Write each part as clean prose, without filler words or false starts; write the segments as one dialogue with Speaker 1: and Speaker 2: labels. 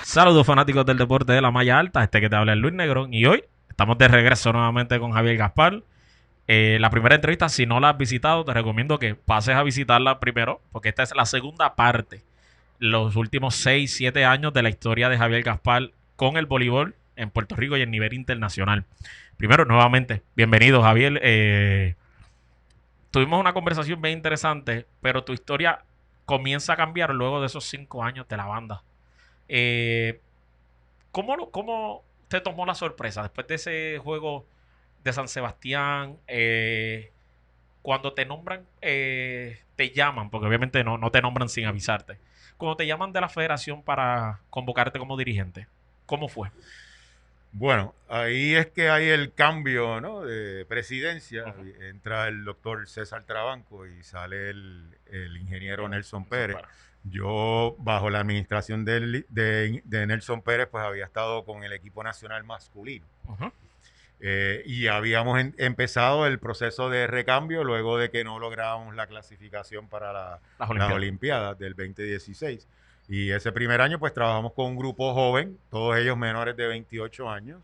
Speaker 1: Saludos fanáticos del deporte de la malla alta, este que te habla es Luis Negrón y hoy estamos de regreso nuevamente con Javier Gaspar. La primera entrevista, si no la has visitado, te recomiendo que pases a visitarla primero, porque esta es la segunda parte, los últimos 6 7 años de la historia de Javier Gaspar con el voleibol en Puerto Rico y en nivel internacional. Primero, nuevamente, bienvenido Javier. Tuvimos una conversación bien interesante, pero tu historia comienza a cambiar luego de esos 5 años de la banda. Eh, ¿Cómo te tomó la sorpresa después de ese juego de San Sebastián? Cuando te nombran, te llaman, porque obviamente no te nombran sin avisarte. Cuando te llaman de la federación para convocarte como dirigente, ¿cómo fue?
Speaker 2: Bueno, ahí es que hay el cambio, ¿no?, de presidencia.
Speaker 1: Ujú.
Speaker 2: Entra el doctor César Trabanco y sale el ingeniero Nelson
Speaker 1: Eso
Speaker 2: Pérez.
Speaker 1: para.
Speaker 2: Yo, bajo la administración de Nelson Pérez, pues había estado con el equipo nacional masculino.
Speaker 1: Ujú.
Speaker 2: Y habíamos empezado el proceso de recambio luego de que no lográbamos la clasificación para
Speaker 1: Las
Speaker 2: las
Speaker 1: Olimpiadas.
Speaker 2: Olimpiadas del 2016. Y ese primer año pues trabajamos con un grupo joven, todos ellos menores de 28 años,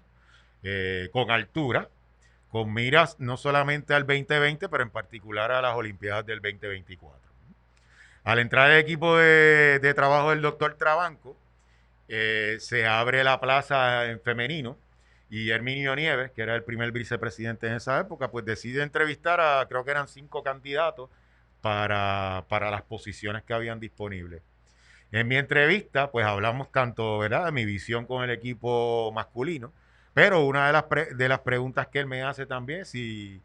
Speaker 2: con altura, con miras no solamente al 2020, pero en particular a las Olimpiadas del 2024. Al entrar el equipo de trabajo del doctor Trabanco, se abre la plaza en femenino y Herminio Nieves, que era el primer vicepresidente en esa época, pues decide entrevistar a, creo que eran 5 candidatos para las posiciones que habían disponibles. En mi entrevista, pues hablamos tanto, ¿verdad?, de mi visión con el equipo masculino, pero una de las preguntas que él me hace también es si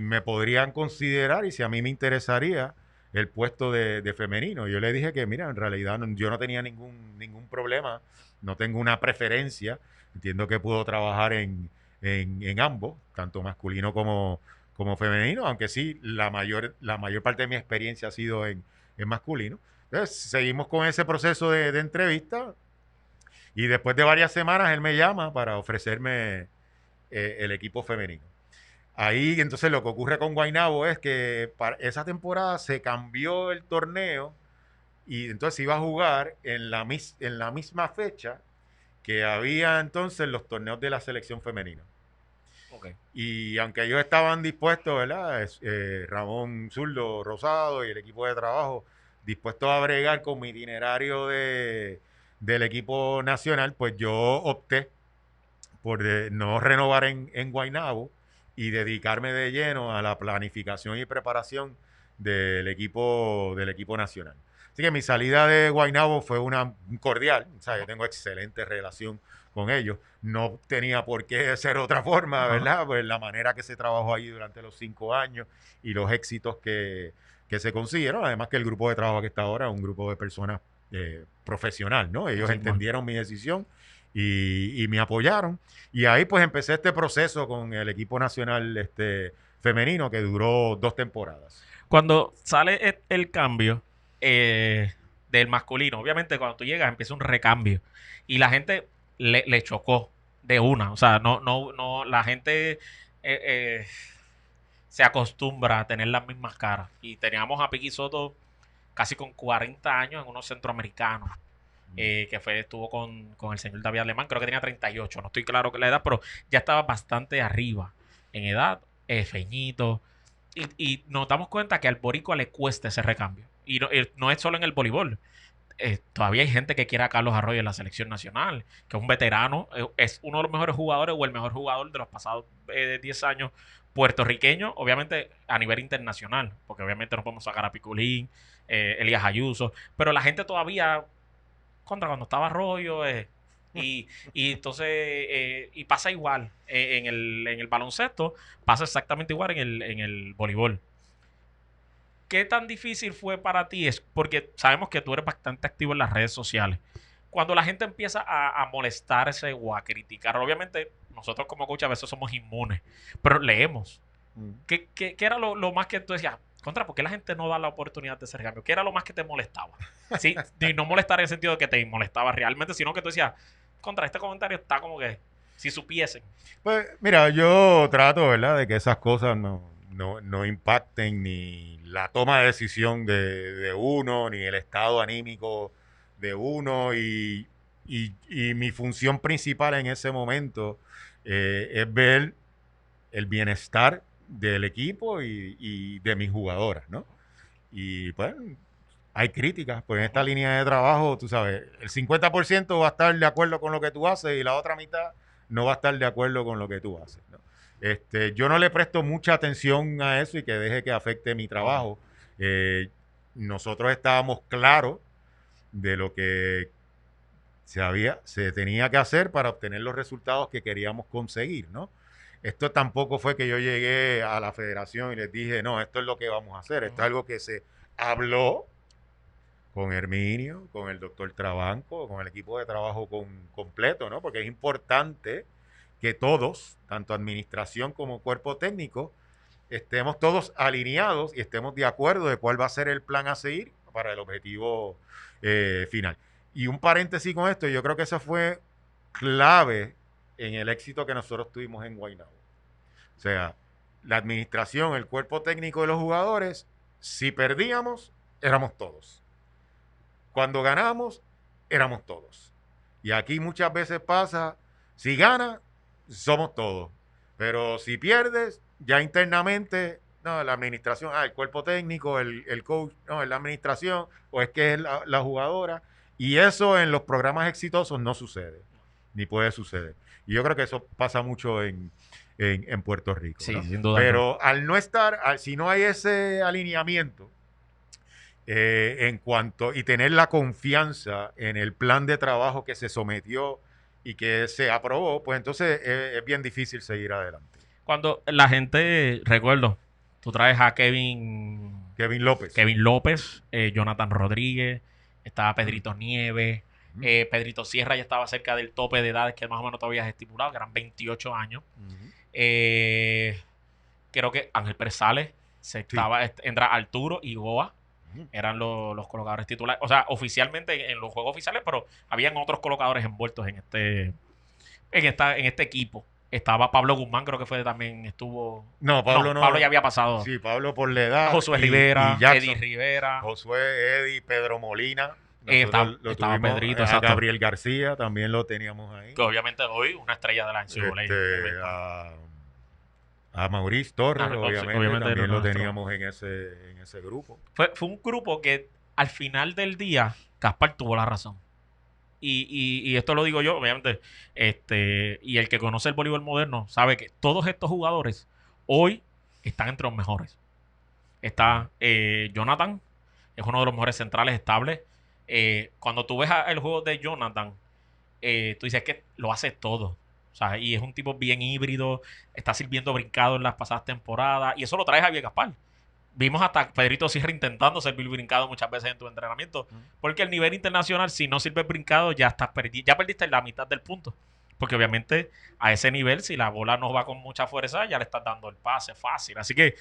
Speaker 2: me podrían considerar y si a mí me interesaría el puesto de femenino. Yo le dije que, mira, en realidad yo no tenía ningún problema, no tengo una preferencia, entiendo que puedo trabajar en ambos, tanto masculino como femenino, aunque sí, la mayor parte de mi experiencia ha sido en masculino. Entonces, seguimos con ese proceso de entrevista y después de varias semanas él me llama para ofrecerme el equipo femenino. Ahí entonces lo que ocurre con Guaynabo es que para esa temporada se cambió el torneo y entonces iba a jugar en la misma fecha que había entonces los torneos de la selección femenina.
Speaker 1: Ok.
Speaker 2: Y aunque ellos estaban dispuestos, ¿verdad? Ramón Zurdo Rosado y el equipo de trabajo dispuestos a bregar con mi itinerario del equipo nacional, pues yo opté por no renovar en Guaynabo y dedicarme de lleno a la planificación y preparación del equipo nacional. Así que mi salida de Guaynabo fue una cordial, o sea, yo
Speaker 1: Ajá.
Speaker 2: tengo excelente relación con ellos. No tenía por qué ser otra forma,
Speaker 1: Ajá.
Speaker 2: ¿verdad? Pues la manera que se trabajó ahí durante los 5 años y los éxitos que se consiguieron. Además que el grupo de trabajo que está ahora es un grupo de personas profesional, ¿no? Ellos
Speaker 1: Así mismo.
Speaker 2: entendieron mi decisión y me apoyaron. Y ahí pues empecé este proceso con el equipo nacional femenino que duró 2 temporadas.
Speaker 1: Cuando sale el cambio del masculino, obviamente cuando tú llegas empieza un recambio y la gente le chocó de una. O sea, no, la gente se acostumbra a tener las mismas caras. Y teníamos a Piqui Soto casi con 40 años en unos centroamericanos. Estuvo con el señor David Alemán, creo que tenía 38, no estoy claro que la edad, pero ya estaba bastante arriba en edad, feñito, y nos damos cuenta que al boricua le cuesta ese recambio. Y no es solo en el voleibol. Todavía hay gente que quiere a Carlos Arroyo en la selección nacional, que es un veterano, es uno de los mejores jugadores o el mejor jugador de los pasados 10 años puertorriqueño, obviamente a nivel internacional, porque obviamente no podemos sacar a Piculín, Elías Ayuso, pero la gente todavía, cuando estaba Arroyo, y entonces, y pasa igual en el baloncesto, pasa exactamente igual en el voleibol. ¿Qué tan difícil fue para ti? Es porque sabemos que tú eres bastante activo en las redes sociales. Cuando la gente empieza a molestarse o a criticar, obviamente nosotros como coach a veces somos inmunes, pero leemos. ¿Qué era lo más que tú decías? Contra, ¿por qué la gente no da la oportunidad de hacer cambio? ¿Qué era lo más que te molestaba? Sí, y no molestar en el sentido de que te molestaba realmente, sino que tú decías, contra, este comentario está como que, si supiesen.
Speaker 2: Pues mira, yo trato, ¿verdad?, de que esas cosas no impacten ni la toma de decisión de uno, ni el estado anímico de uno. y mi función principal en ese momento es ver el bienestar del equipo y de mis jugadoras, ¿no? Y pues hay críticas, pues en esta línea de trabajo, tú sabes, el 50% va a estar de acuerdo con lo que tú haces y la otra mitad no va a estar de acuerdo con lo que tú haces, ¿no? Yo no le presto mucha atención a eso y que deje que afecte mi trabajo. Nosotros estábamos claros de lo que se tenía que hacer para obtener los resultados que queríamos conseguir, ¿no? Esto tampoco fue que yo llegué a la federación y les dije, no, esto es lo que vamos a hacer. Esto es algo que se habló con Herminio, con el doctor Trabanco, con el equipo de trabajo completo, ¿no? Porque es importante que todos, tanto administración como cuerpo técnico, estemos todos alineados y estemos de acuerdo de cuál va a ser el plan a seguir para el objetivo final. Y un paréntesis con esto, yo creo que eso fue clave en el éxito que nosotros tuvimos en Guaynabo. O sea, la administración, el cuerpo técnico de los jugadores, si perdíamos, éramos todos. Cuando ganamos, éramos todos. Y aquí muchas veces pasa, si gana, somos todos. Pero si pierdes, ya internamente, no, la administración, el cuerpo técnico, el coach, no, es la administración, o es que es la jugadora. Y eso en los programas exitosos no sucede, ni puede suceder. Y yo creo que eso pasa mucho en Puerto Rico.
Speaker 1: Sí,
Speaker 2: ¿no?
Speaker 1: sin duda.
Speaker 2: Pero al no estar, si no hay ese alineamiento en cuanto y tener la confianza en el plan de trabajo que se sometió y que se aprobó, pues entonces es bien difícil seguir adelante.
Speaker 1: Cuando la gente, recuerdo, tú traes a Kevin López, Jonathan Rodríguez, estaba Pedrito Nieves, Pedrito Sierra ya estaba cerca del tope de edades que más o menos todavía es estipulado, que eran 28 años. Creo que Ángel Pérez Sales, entra Arturo y Goa, eran los colocadores titulares. O sea, oficialmente en los juegos oficiales, pero habían otros colocadores envueltos en este equipo. Estaba Pablo Guzmán, creo que también estuvo.
Speaker 2: No, Pablo no.
Speaker 1: Pablo ya había pasado.
Speaker 2: Sí, Pablo por la edad.
Speaker 1: Josué Rivera, Eddie Rivera.
Speaker 2: Josué, Eddie, Pedro Molina.
Speaker 1: Estaba Pedrito,
Speaker 2: a Gabriel García también lo teníamos ahí.
Speaker 1: Que obviamente hoy una estrella de la
Speaker 2: NCAA. A Maurice Torres, obviamente también lo teníamos en ese grupo.
Speaker 1: Fue un grupo que al final del día, Gaspar tuvo la razón. Y esto lo digo yo, obviamente, y el que conoce el voleibol moderno sabe que todos estos jugadores hoy están entre los mejores. Está Jonathan, es uno de los mejores centrales estables. Cuando tú ves el juego de Jonathan, tú dices que lo hace todo. O sea, y es un tipo bien híbrido, está sirviendo brincado en las pasadas temporadas, y eso lo trae Javier Gaspar. Vimos hasta Pedrito Sierra intentando servir brincado muchas veces en tu entrenamiento, porque el nivel internacional, si no sirves brincado, ya perdiste la mitad del punto. Porque obviamente a ese nivel, si la bola no va con mucha fuerza, ya le estás dando el pase fácil. Así que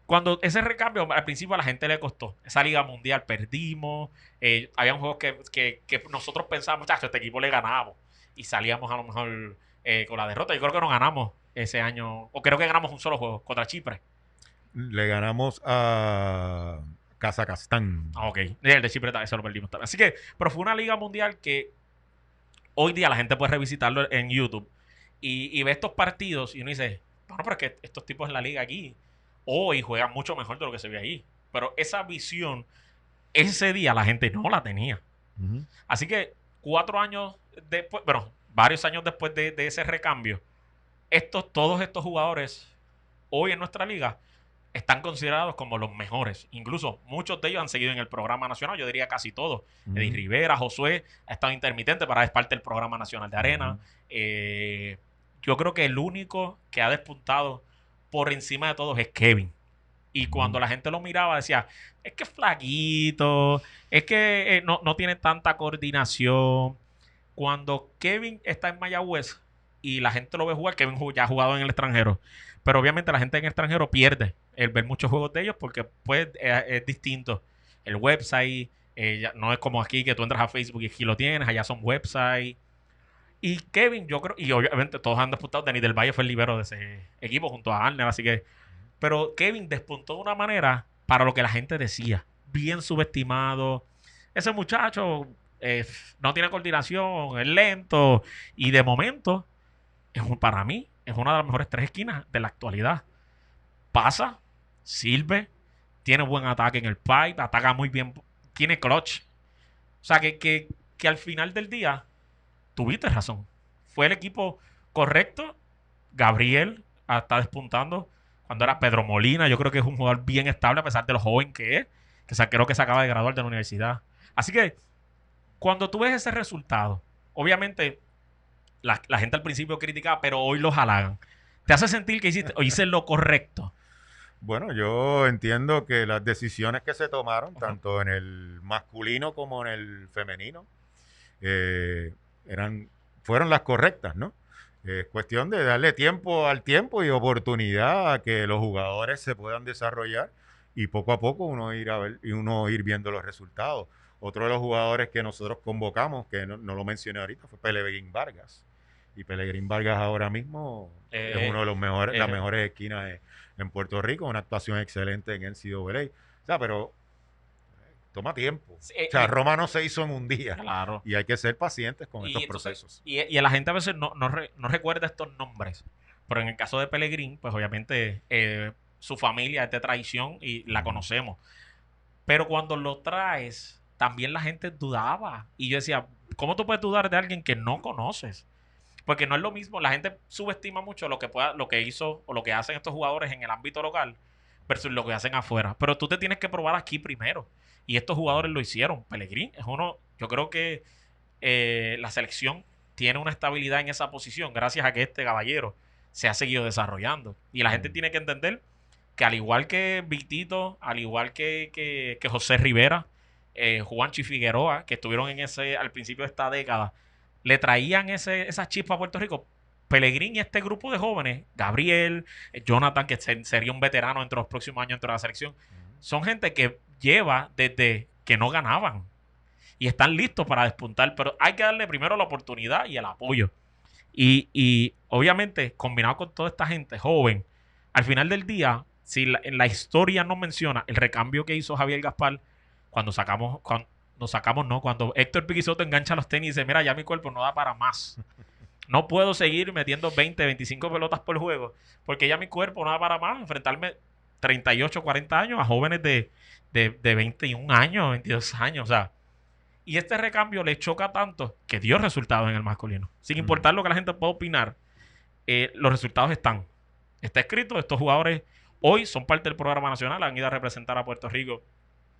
Speaker 1: cuando ese recambio, al principio a la gente le costó. Esa Liga Mundial perdimos, habían juegos que nosotros pensábamos, muchachos, este equipo le ganamos. Y salíamos a lo mejor con la derrota. Yo creo que no ganamos ese año, o creo que ganamos un solo juego contra Chipre.
Speaker 2: Le ganamos a Kazajstán.
Speaker 1: Ok, el de Chipre eso lo perdimos también. Así que, pero fue una liga mundial que hoy día la gente puede revisitarlo en YouTube y ve estos partidos y uno dice, bueno, pero es que estos tipos en la liga aquí hoy juegan mucho mejor de lo que se ve ahí. Pero esa visión, ese día la gente no la tenía. Así que 4 años después, bueno, varios años después de ese recambio, todos estos jugadores hoy en nuestra liga están considerados como los mejores. Incluso muchos de ellos han seguido en el programa nacional, yo diría casi todos. Eddie Rivera, Josué, ha estado intermitente para ser parte del programa nacional de arena. Yo creo que el único que ha despuntado por encima de todos es Kevin. Y cuando la gente lo miraba decía, es que es flaquito, es que no tiene tanta coordinación. Cuando Kevin está en Mayagüez y la gente lo ve jugar, Kevin ya ha jugado en el extranjero, pero obviamente la gente en el extranjero pierde el ver muchos juegos de ellos porque pues es distinto. El website no es como aquí que tú entras a Facebook y aquí lo tienes, allá son websites. Y Kevin, yo creo, y obviamente todos han disputado, Denis del Valle fue el libero de ese equipo junto a Arner, así que, pero Kevin despuntó de una manera para lo que la gente decía, bien subestimado. Ese muchacho no tiene coordinación, es lento. Y de momento, para mí, es una de las mejores tres esquinas de la actualidad. Pasa, sirve, tiene buen ataque en el pipe, ataca muy bien, tiene clutch. O sea, que al final del día, tuviste razón. Fue el equipo correcto. Gabriel está despuntando. Cuando era Pedro Molina, yo creo que es un jugador bien estable a pesar de lo joven que es. Creo que se acaba de graduar de la universidad. Así que cuando tú ves ese resultado, obviamente la gente al principio criticaba, pero hoy los halagan. Te hace sentir que hice lo correcto.
Speaker 2: Bueno, yo entiendo que las decisiones que se tomaron,
Speaker 1: Ajá.
Speaker 2: tanto en el masculino como en el femenino, eh, fueron las correctas, ¿no? Es cuestión de darle tiempo al tiempo y oportunidad a que los jugadores se puedan desarrollar y poco a poco uno ir viendo los resultados. Otro de los jugadores que nosotros convocamos, que no lo mencioné ahorita, fue Pelegrín Vargas. Y Pelegrín Vargas ahora mismo es uno de los las mejores esquinas en Puerto Rico, una actuación excelente en NCAA. O sea, pero toma tiempo. O sea, Roma no se hizo en un día.
Speaker 1: Claro.
Speaker 2: Y hay que ser pacientes con estos
Speaker 1: Entonces,
Speaker 2: procesos.
Speaker 1: y la gente a veces no recuerda estos nombres. Pero en el caso de Pellegrín, pues obviamente su familia es de tradición y la conocemos. Pero cuando lo traes, también la gente dudaba. Y yo decía, ¿cómo tú puedes dudar de alguien que no conoces? Porque no es lo mismo, la gente subestima mucho lo que hizo o lo que hacen estos jugadores en el ámbito local versus lo que hacen afuera. Pero tú te tienes que probar aquí primero. Y estos jugadores lo hicieron. Pellegrín es uno, yo creo que la selección tiene una estabilidad en esa posición gracias a que este caballero se ha seguido desarrollando. Y la gente tiene que entender que al igual que Vitito, al igual que José Rivera, Juanchi Figueroa, que estuvieron al principio de esta década, le traían esa chispa a Puerto Rico. Pellegrín y este grupo de jóvenes, Gabriel, Jonathan, que sería un veterano entre los próximos años entre la selección, son gente que lleva desde que no ganaban y están listos para despuntar, pero hay que darle primero la oportunidad y el apoyo. Y obviamente, combinado con toda esta gente joven, al final del día, si en la historia no menciona el recambio que hizo Javier Gaspar, cuando Héctor Piquizotto engancha los tenis y dice, mira, ya mi cuerpo no da para más. No puedo seguir metiendo 20, 25 pelotas por juego, porque ya mi cuerpo no da para más. Enfrentarme 38, 40 años a jóvenes de 21 años, 22 años, o sea. Y este recambio le choca tanto que dio resultados en el masculino. Sin importar lo que la gente pueda opinar, los resultados están. Está escrito, estos jugadores hoy son parte del programa nacional, han ido a representar a Puerto Rico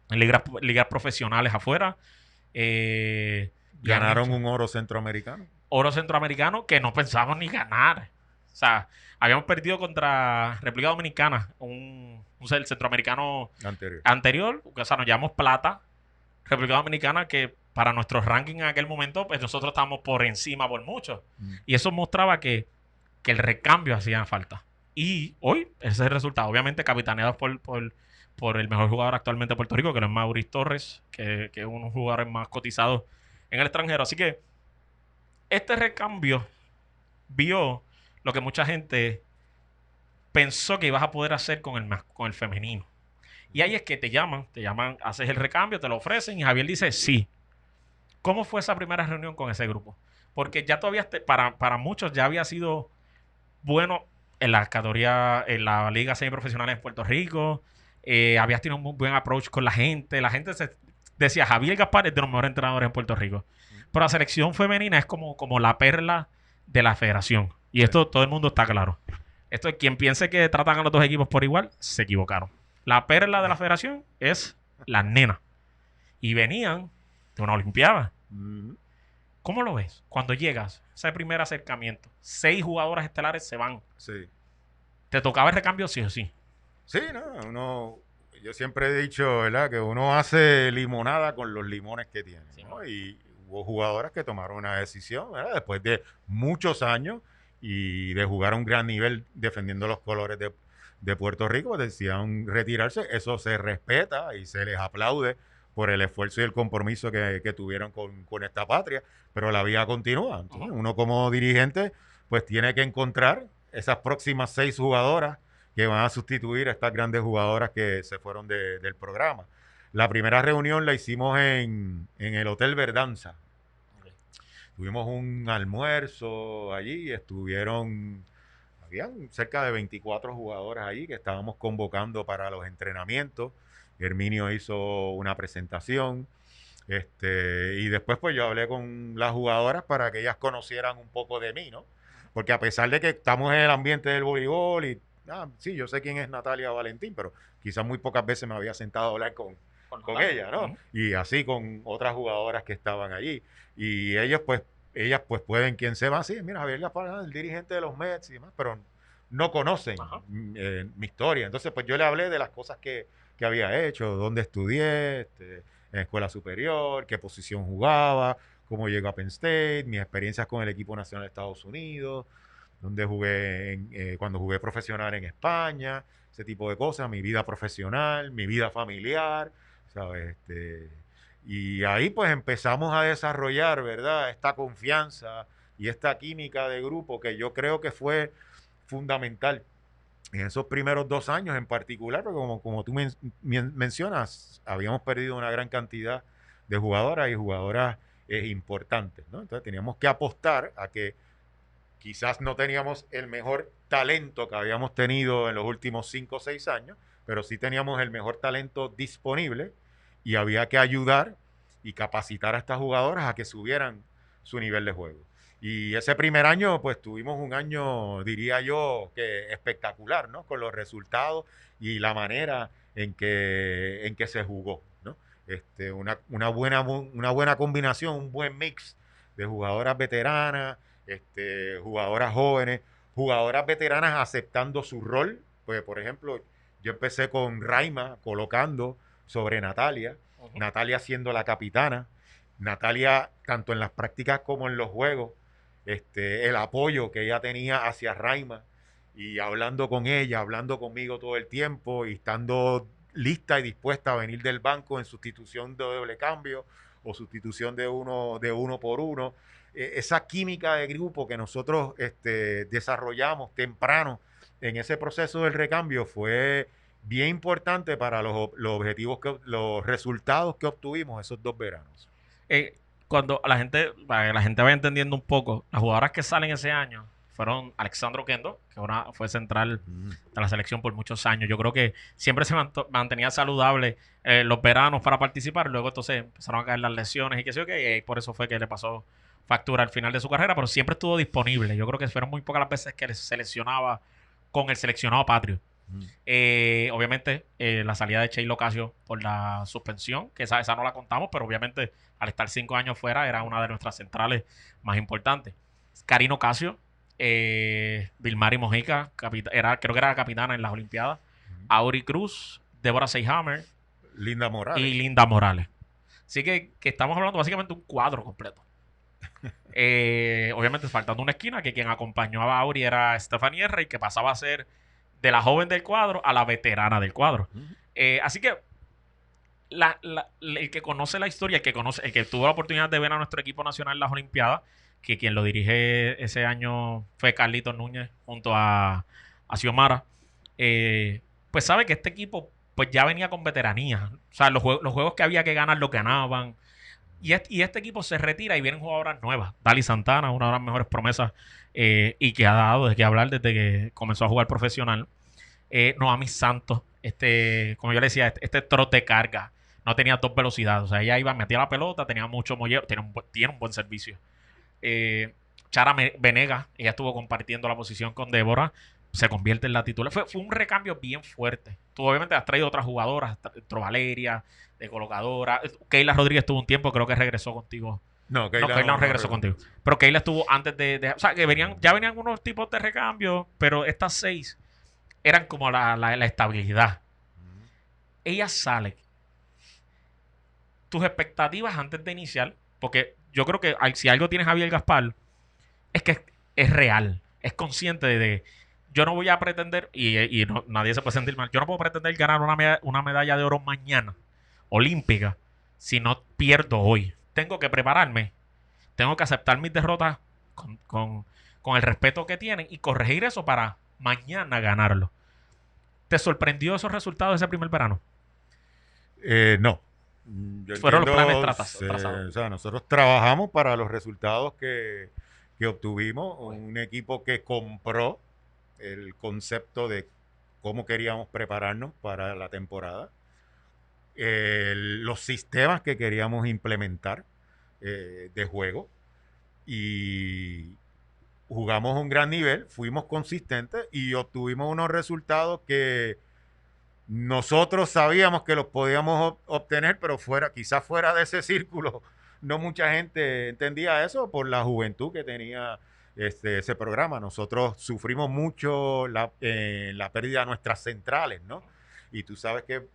Speaker 1: en ligas profesionales afuera.
Speaker 2: Ganaron un oro centroamericano.
Speaker 1: Oro centroamericano que no pensábamos ni ganar. O sea, habíamos perdido contra República Dominicana, un centroamericano anterior. O sea, nos llevamos plata. República Dominicana que para nuestro ranking en aquel momento, pues nosotros estábamos por encima por mucho. Y eso mostraba que el recambio hacía falta. Y hoy ese es el resultado. Obviamente capitaneados por el mejor jugador actualmente de Puerto Rico, que es Mauricio Torres, que es uno de los jugadores más cotizados en el extranjero. Así que este recambio vio lo que mucha gente pensó que ibas a poder hacer con el femenino. Y ahí es que te llaman, haces el recambio, te lo ofrecen y Javier dice sí. ¿Cómo fue esa primera reunión con ese grupo? Porque ya todavía, para muchos, ya había sido bueno en la categoría, en la liga semiprofesional en Puerto Rico. Habías tenido un muy buen approach con la gente. La gente decía, Javier Gaspar es de los mejores entrenadores en Puerto Rico. Pero la selección femenina es como la perla de la federación. Y esto todo el mundo está claro. Esto es quien piense que tratan a los dos equipos por igual, se equivocaron. La perla de la federación es la nena. Y venían de una olimpiada. ¿Cómo lo ves? Cuando llegas, ese primer acercamiento, 6 jugadoras estelares se van.
Speaker 2: Sí.
Speaker 1: ¿Te tocaba el recambio sí o sí?
Speaker 2: Sí, no, yo siempre he dicho, ¿verdad? Que uno hace limonada con los limones que tiene. Sí, ¿no? Y hubo jugadoras que tomaron una decisión, ¿verdad? Después de muchos años y de jugar a un gran nivel defendiendo los colores de Puerto Rico, decían retirarse. Eso se respeta y se les aplaude por el esfuerzo y el compromiso que tuvieron con esta patria, pero la vida continúa. Entonces, uno como dirigente pues tiene que encontrar esas próximas 6 jugadoras que van a sustituir a estas grandes jugadoras que se fueron del programa. La primera reunión la hicimos en el Hotel Verdanza.
Speaker 1: Ok.
Speaker 2: Tuvimos un almuerzo allí, habían cerca de 24 jugadores allí que estábamos convocando para los entrenamientos. Herminio hizo una presentación. Y después pues yo hablé con las jugadoras para que ellas conocieran un poco de mí, ¿no? Porque a pesar de que estamos en el ambiente del voleibol y, sí, yo sé quién es Natalia Valentín, pero quizás muy pocas veces me había sentado a hablar con ella, ¿no?
Speaker 1: Ujú.
Speaker 2: Y así con otras jugadoras que estaban allí. Y ellas pues pueden, quien se va, sí, mira, Javier Gaspar, el dirigente de los Mets y demás, pero no conocen
Speaker 1: Ajá.
Speaker 2: mi historia. Entonces, pues yo le hablé de las cosas que había hecho, dónde estudié, en escuela superior, qué posición jugaba, cómo llegó a Penn State, mis experiencias con el equipo nacional de Estados Unidos, donde cuando jugué profesional en España, ese tipo de cosas, mi vida profesional, mi vida familiar, ¿sabes? Y ahí pues empezamos a desarrollar, ¿verdad? Esta confianza y esta química de grupo que yo creo que fue fundamental en esos primeros 2 años en particular, porque como tú mencionas, habíamos perdido una gran cantidad de jugadoras y jugadoras importantes, ¿no? Entonces teníamos que apostar a que quizás no teníamos el mejor talento que habíamos tenido en los últimos 5 o 6 años, pero sí teníamos el mejor talento disponible y había que ayudar y capacitar a estas jugadoras a que subieran su nivel de juego. Y ese primer año, pues tuvimos un año, diría yo, que espectacular, ¿no? Con los resultados y la manera en que se jugó, ¿no? Una buena combinación, un buen mix de jugadoras veteranas, jugadoras jóvenes, jugadoras veteranas aceptando su rol. Pues, por ejemplo, yo empecé con Raima colocando sobre Natalia,
Speaker 1: Ujú.
Speaker 2: Natalia siendo la capitana, Natalia tanto en las prácticas como en los juegos, el apoyo que ella tenía hacia Raima y hablando con ella, hablando conmigo todo el tiempo y estando lista y dispuesta a venir del banco en sustitución de doble cambio o sustitución de uno por uno. Esa química de grupo que nosotros desarrollamos temprano en ese proceso del recambio fue bien importante para los resultados que obtuvimos esos 2 veranos.
Speaker 1: Cuando para que la gente vaya entendiendo un poco, las jugadoras que salen ese año fueron Alexandro Kendo, que fue central
Speaker 2: Mm.
Speaker 1: de la selección por muchos años. Yo creo que siempre se mantenía saludable los veranos para participar. Luego entonces empezaron a caer las lesiones y qué sé yo qué, y por eso fue que le pasó factura al final de su carrera, pero siempre estuvo disponible. Yo creo que fueron muy pocas las veces que se lesionaba con el seleccionado patrio.
Speaker 2: Mm.
Speaker 1: Obviamente, la salida de Sheila Ocasio por la suspensión, que esa no la contamos, pero obviamente al estar 5 años fuera era una de nuestras centrales más importantes. Karina Ocasio, Vilmari Mojica, creo que era la capitana en las Olimpiadas, Auri Cruz, Débora Seyhammer
Speaker 2: Linda Morales.
Speaker 1: y Linda Morales. Así que estamos hablando básicamente de un cuadro completo. Obviamente faltando una esquina, que quien acompañaba a Auri era Stephanie Rey, que pasaba a ser de la joven del cuadro a la veterana del cuadro. Así que el que conoce la historia, el que tuvo la oportunidad de ver a nuestro equipo nacional en las Olimpiadas, que quien lo dirige ese año fue Carlitos Núñez junto a Xiomara, pues sabe que este equipo pues ya venía con veteranía. O sea, los juegos que había que ganar los ganaban. Y este equipo se retira y vienen jugadoras nuevas. Dali Santana, una de las mejores promesas y que ha dado de qué hablar desde que comenzó a jugar profesional. Noami Santos, como yo le decía, este trote carga. No tenía 2 velocidades. O sea, ella iba, metía la pelota, tenía mucho mollero, tiene un buen servicio. Chara Venegas, ella estuvo compartiendo la posición con Débora, se convierte en la titular. Fue un recambio bien fuerte. Tú obviamente has traído otras jugadoras, entró Valeria, de colocadora. Keila Rodríguez estuvo un tiempo, creo que regresó contigo.
Speaker 2: No,
Speaker 1: Keila no regresó contigo. Pero Keila estuvo antes o sea, que ya venían unos tipos de recambio, pero estas 6 eran como la estabilidad. Ella sale. Tus expectativas antes de iniciar, porque yo creo que si algo tiene Javier Gaspar, es que es real, es consciente de yo no voy a pretender, y nadie se puede sentir mal, yo no puedo pretender ganar una medalla de oro mañana, olímpica, si no pierdo hoy. Tengo que prepararme, tengo que aceptar mis derrotas con el respeto que tienen y corregir eso para mañana ganarlo. ¿Te sorprendió esos resultados de ese primer verano?
Speaker 2: No. Yo
Speaker 1: Fueron los planes
Speaker 2: entiendo,
Speaker 1: trazados.
Speaker 2: o sea, nosotros trabajamos para los resultados que obtuvimos. Un equipo que compró el concepto de cómo queríamos prepararnos para la temporada, los sistemas que queríamos implementar de juego y jugamos un gran nivel, fuimos consistentes y obtuvimos unos resultados que nosotros sabíamos que los podíamos obtener, pero quizás fuera de ese círculo, no mucha gente entendía eso por la juventud que tenía ese programa. Nosotros sufrimos mucho la pérdida de nuestras centrales, ¿no? Y tú sabes que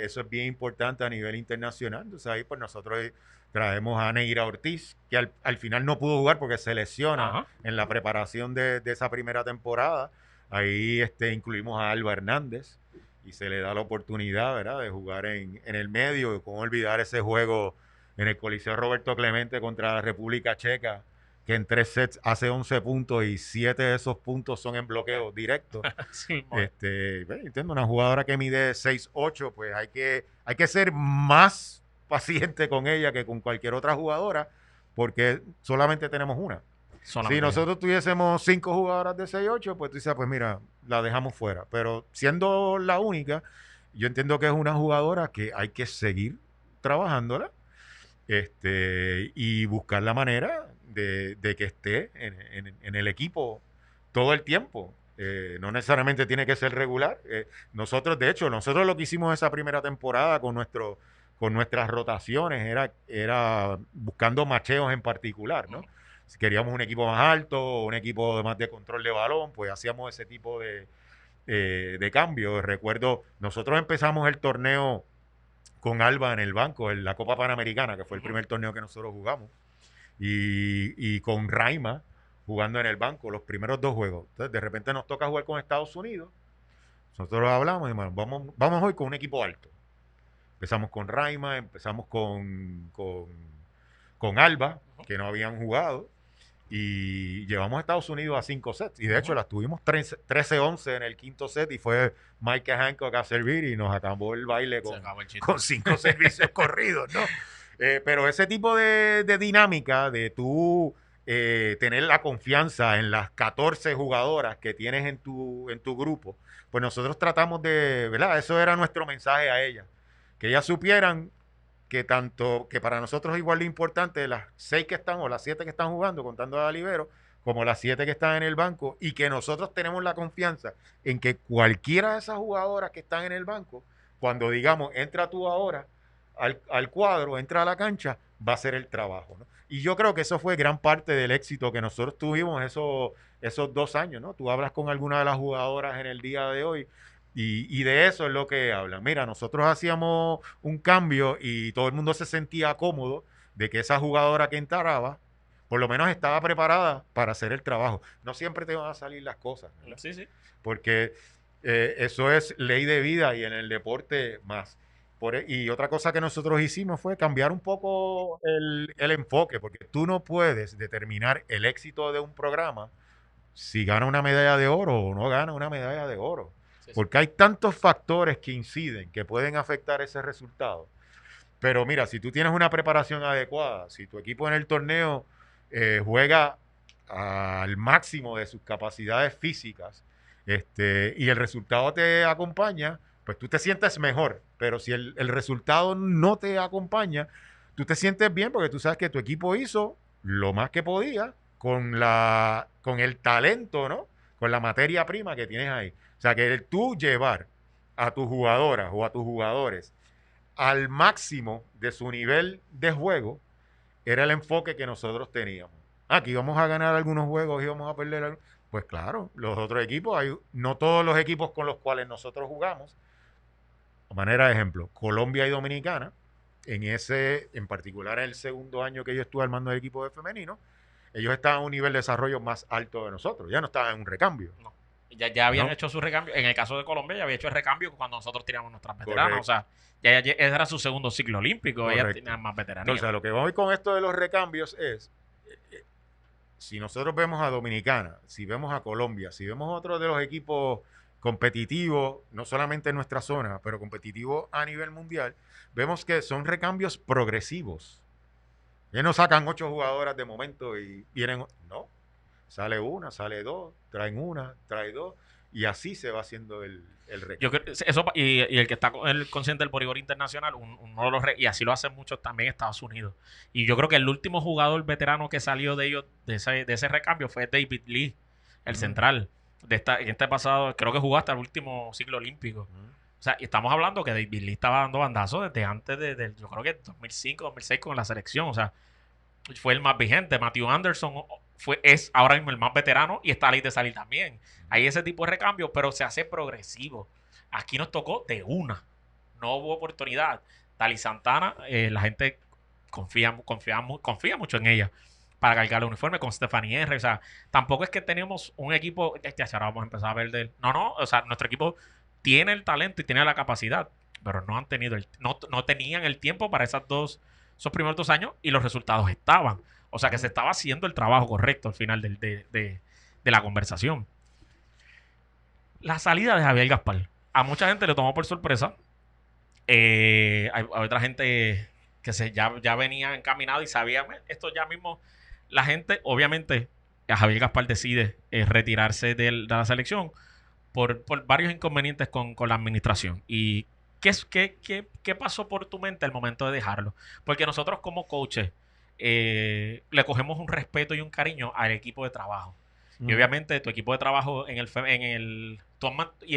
Speaker 2: eso es bien importante a nivel internacional. Entonces ahí pues nosotros traemos a Neira Ortiz, que al final no pudo jugar porque se lesiona
Speaker 1: Ajá.
Speaker 2: en la preparación de esa primera temporada. Ahí incluimos a Alba Hernández y se le da la oportunidad, ¿verdad?, de jugar en el medio. Y cómo olvidar ese juego en el Coliseo Roberto Clemente contra la República Checa, que en 3 sets hace 11 puntos y 7 de esos puntos son en bloqueo directo.
Speaker 1: Sí,
Speaker 2: Entiendo, una jugadora que mide 6'8", pues hay que ser más paciente con ella que con cualquier otra jugadora, porque solamente tenemos una. Si
Speaker 1: solamente ya.
Speaker 2: nosotros tuviésemos 5 jugadoras de 6'8", pues tú dices, pues mira, la dejamos fuera. Pero siendo la única, yo entiendo que es una jugadora que hay que seguir trabajándola, y buscar la manera de que esté en el equipo todo el tiempo. No necesariamente tiene que ser regular. Nosotros, de hecho, nosotros lo que hicimos esa primera temporada con nuestras rotaciones era buscando macheos en particular, ¿no? Si queríamos un equipo más alto, un equipo más de control de balón, pues hacíamos ese tipo de cambios. Recuerdo, nosotros empezamos el torneo con Alba en el banco, en la Copa Panamericana, que fue el primer torneo que nosotros jugamos, y con Raima jugando en el banco los primeros 2 juegos. Entonces, de repente nos toca jugar con Estados Unidos. Nosotros hablamos y bueno, vamos hoy con un equipo alto. Empezamos con Raima, empezamos con Alba, que no habían jugado, y llevamos a Estados Unidos a 5 sets. Y de hecho las tuvimos 13-11 en el quinto set y fue Mike Hancock a servir y nos acabó el baile con 5 servicios corridos, ¿no? Pero ese tipo de dinámica de tú tener la confianza en las 14 jugadoras que tienes en tu grupo, pues nosotros tratamos ¿verdad? Eso era nuestro mensaje a ellas. Que ellas supieran que para nosotros es igual de importante las 6 que están o las 7 que están jugando, contando a Libero, como las 7 que están en el banco, y que nosotros tenemos la confianza en que cualquiera de esas jugadoras que están en el banco, cuando digamos, entra tú ahora al cuadro, entra a la cancha, va a hacer el trabajo, ¿no? Y yo creo que eso fue gran parte del éxito que nosotros tuvimos esos 2 años, ¿no? Tú hablas con alguna de las jugadoras en el día de hoy y de eso es lo que hablan. Mira, nosotros hacíamos un cambio y todo el mundo se sentía cómodo de que esa jugadora que entraba, por lo menos estaba preparada para hacer el trabajo. No siempre te van a salir las cosas, ¿verdad?
Speaker 1: Sí, sí.
Speaker 2: Porque eso es ley de vida y en el deporte más. Y otra cosa que nosotros hicimos fue cambiar un poco el enfoque, porque tú no puedes determinar el éxito de un programa si gana una medalla de oro o no gana una medalla de oro.
Speaker 1: Sí, sí.
Speaker 2: Porque hay tantos factores que inciden, que pueden afectar ese resultado. Pero mira, si tú tienes una preparación adecuada, si tu equipo en el torneo juega al máximo de sus capacidades físicas, y el resultado te acompaña, pues tú te sientes mejor. Pero si el resultado no te acompaña, tú te sientes bien porque tú sabes que tu equipo hizo lo más que podía con el talento, ¿no? Con la materia prima que tienes ahí. O sea, que tú llevar a tus jugadoras o a tus jugadores al máximo de su nivel de juego era el enfoque que nosotros teníamos. Aquí íbamos a ganar algunos juegos, íbamos a perder algunos. Pues claro, los otros equipos, no todos los equipos con los cuales nosotros jugamos, de manera de ejemplo, Colombia y Dominicana, en particular en el segundo año que yo estuve al mando del equipo de femenino, ellos estaban a un nivel de desarrollo más alto de nosotros, ya no estaban en un recambio.
Speaker 1: No. Ya habían
Speaker 2: ¿No?
Speaker 1: hecho su recambio. En el caso de Colombia, ya había hecho el recambio cuando nosotros tiramos nuestras veteranas.
Speaker 2: Correcto.
Speaker 1: O sea, ese era su segundo ciclo olímpico.
Speaker 2: Correcto.
Speaker 1: Ellas tenían más veteranía.
Speaker 2: Entonces, a lo que voy con esto de los recambios es, si nosotros vemos a Dominicana, si vemos a Colombia, si vemos a otros de los equipos competitivo, no solamente en nuestra zona, pero competitivo a nivel mundial, vemos que son recambios progresivos. Ya no sacan 8 jugadoras de momento y vienen, no, sale una, sale dos, traen una, trae dos, y así se va haciendo el
Speaker 1: Yo
Speaker 2: recambio.
Speaker 1: creo, eso, y el que está el consciente del voleibol internacional, uno de los y así lo hacen muchos también en Estados Unidos. Y yo creo que el último jugador veterano que salió de ellos, de ese recambio, fue David Lee, el central. En este pasado, creo que jugó hasta el último ciclo olímpico. O sea, y estamos hablando que David Lee estaba dando bandazos desde antes yo creo que 2005, 2006 con la selección. O sea, fue el más vigente. Matthew Anderson es ahora mismo el más veterano y está a ley de salir también. Hay ese tipo de recambio, pero se hace progresivo. Aquí nos tocó de una. No hubo oportunidad. Dali Santana, la gente confía mucho en ella para cargar el uniforme con Stephanie R. O sea, tampoco es que teníamos un equipo. Ahora vamos a empezar a ver del. No. O sea, nuestro equipo tiene el talento y tiene la capacidad, pero no han tenido no tenían el tiempo para esos primeros 2 años y los resultados estaban. O sea que se estaba haciendo el trabajo correcto al final de la conversación. La salida de Javier Gaspar. A mucha gente le tomó por sorpresa. Hay otra gente que ya venía encaminado y sabía esto ya mismo. La gente, obviamente, Javier Gaspar decide retirarse de la selección por varios inconvenientes con la administración. ¿Y qué pasó por tu mente al momento de dejarlo? Porque nosotros como coaches le cogemos un respeto y un cariño al equipo de trabajo. Y obviamente tu equipo de trabajo y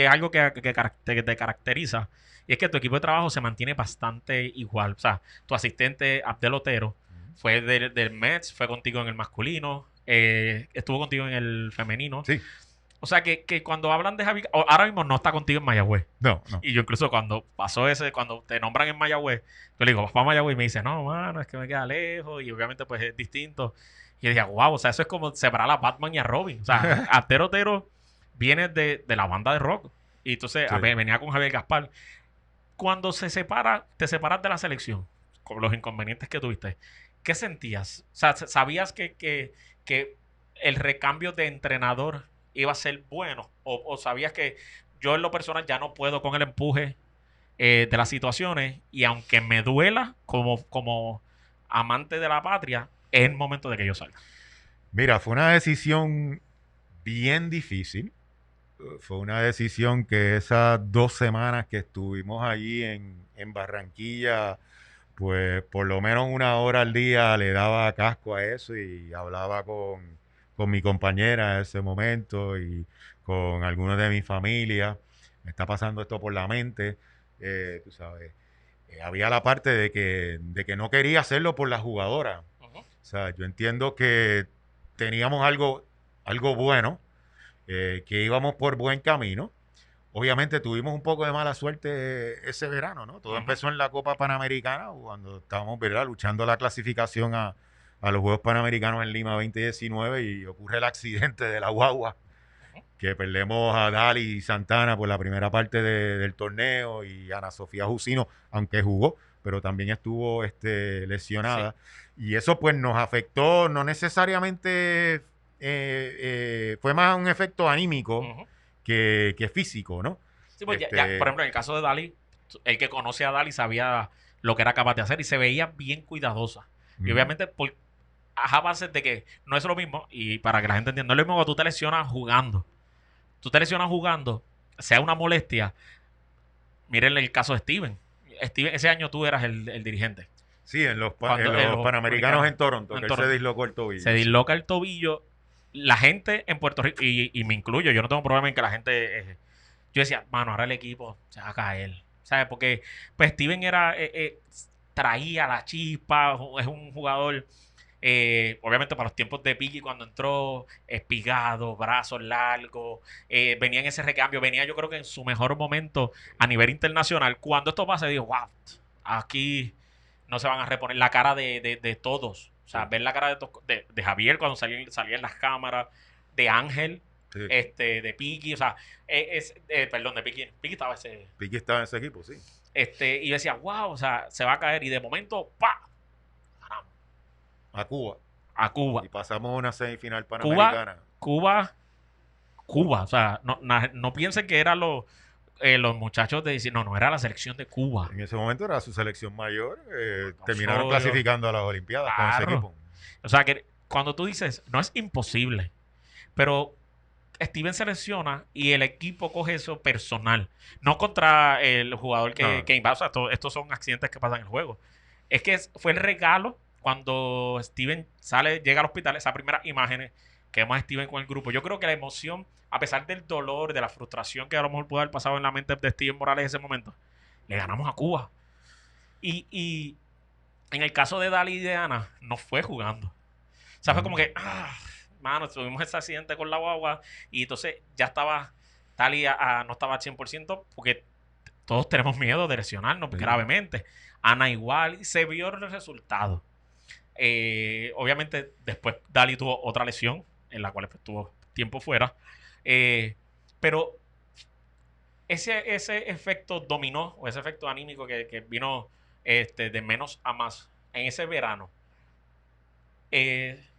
Speaker 1: es algo que te caracteriza, y es que tu equipo de trabajo se mantiene bastante igual. O sea, tu asistente Abdel Otero fue del Mets, fue contigo en el masculino, estuvo contigo en el femenino.
Speaker 2: Sí.
Speaker 1: O sea, que cuando hablan de Javi, ahora mismo no está contigo en Mayagüez.
Speaker 2: No.
Speaker 1: Y yo incluso cuando pasó cuando te nombran en Mayagüez, yo le digo, vas para Mayagüez y me dice, no, mano, es que me queda lejos y obviamente pues es distinto. Y yo dije, wow, o sea, eso es como separar a Batman y a Robin. O sea, Atero Otero viene de la banda de rock. Y entonces
Speaker 2: Sí.
Speaker 1: venía con Javier Gaspar. Cuando te separas de la selección, con los inconvenientes que tuviste, ¿qué sentías? O sea, ¿sabías que el recambio de entrenador iba a ser bueno? ¿O sabías que yo en lo personal ya no puedo con el empuje de las situaciones y aunque me duela como amante de la patria, es el momento de que yo salga?
Speaker 2: Mira, fue una decisión bien difícil. Fue una decisión que esas 2 semanas que estuvimos allí en Barranquilla, pues por lo menos 1 hora al día le daba casco a eso y hablaba con mi compañera en ese momento y con algunos de mi familia. Me está pasando esto por la mente, tú sabes. Había la parte de que no quería hacerlo por la jugadora. O sea, yo entiendo que teníamos algo bueno, que íbamos por buen camino. Obviamente tuvimos un poco de mala suerte ese verano, ¿no? Todo empezó en la Copa Panamericana, cuando estábamos, ¿verdad?, luchando la clasificación a los Juegos Panamericanos en Lima 2019 y ocurre el accidente de la guagua, que perdemos a Dali y Santana por la primera parte del torneo y Ana Sofía Jusino, aunque jugó, pero también estuvo lesionada. Sí. Y eso pues nos afectó, no necesariamente, fue más un efecto anímico que físico, ¿no?
Speaker 1: Sí, pues por ejemplo, en el caso de Dali, el que conoce a Dali sabía lo que era capaz de hacer y se veía bien cuidadosa. Y obviamente, a base de que no es lo mismo, y para que la gente entienda, no es lo mismo que tú te lesionas jugando. Tú te lesionas jugando, sea una molestia. Miren el caso de Steven. Ese año tú eras el dirigente.
Speaker 2: Sí, en los Panamericanos en Toronto, que él se dislocó el tobillo.
Speaker 1: Se disloca el tobillo. La gente en Puerto Rico, y me incluyo, yo no tengo problema en que la gente... yo decía, mano, ahora el equipo se va a caer. ¿Sabes? Porque pues Steven traía la chispa, es un jugador... obviamente para los tiempos de Piki cuando entró, espigado, brazos largos, venía en ese recambio, venía yo creo que en su mejor momento a nivel internacional. Cuando esto pasa, digo, wow, aquí no se van a reponer la cara de todos. O sea, ver la cara de Javier cuando salía en las cámaras, de Ángel, sí, de Piki, o sea, perdón, de Piki. Piki estaba
Speaker 2: en ese equipo, sí.
Speaker 1: Y yo decía, wow, o sea, se va a caer y de momento, ¡pa!
Speaker 2: A Cuba.
Speaker 1: A Cuba.
Speaker 2: Y pasamos a una semifinal panamericana.
Speaker 1: Cuba Cuba. O sea, no piensen que eran los muchachos de decir, no, era la selección de Cuba.
Speaker 2: En ese momento era su selección mayor. Terminaron
Speaker 1: Osorio,
Speaker 2: clasificando a las Olimpiadas con ese
Speaker 1: claro.
Speaker 2: equipo.
Speaker 1: O sea, que cuando tú dices, no es imposible, pero Steven se lesiona y el equipo coge eso personal. No contra el jugador
Speaker 2: No.
Speaker 1: que invade. O sea, estos son accidentes que pasan en el juego. Es que fue el regalo cuando Steven llega al hospital, esas primeras imágenes que vemos a Steven con el grupo. Yo creo que la emoción, a pesar del dolor, de la frustración que a lo mejor pudo haber pasado en la mente de Steven Morales en ese momento, le ganamos a Cuba. Y en el caso de Dali y de Ana, no fue jugando. O sea, fue como que, mano, tuvimos ese accidente con la guagua y entonces ya estaba, Dali no estaba al 100% porque todos tenemos miedo de lesionarnos gravemente. Ana igual, y se vio el resultado. Obviamente, después Dali tuvo otra lesión en la cual estuvo tiempo fuera. Pero ese efecto dominó, o ese efecto anímico que vino de menos a más en ese verano,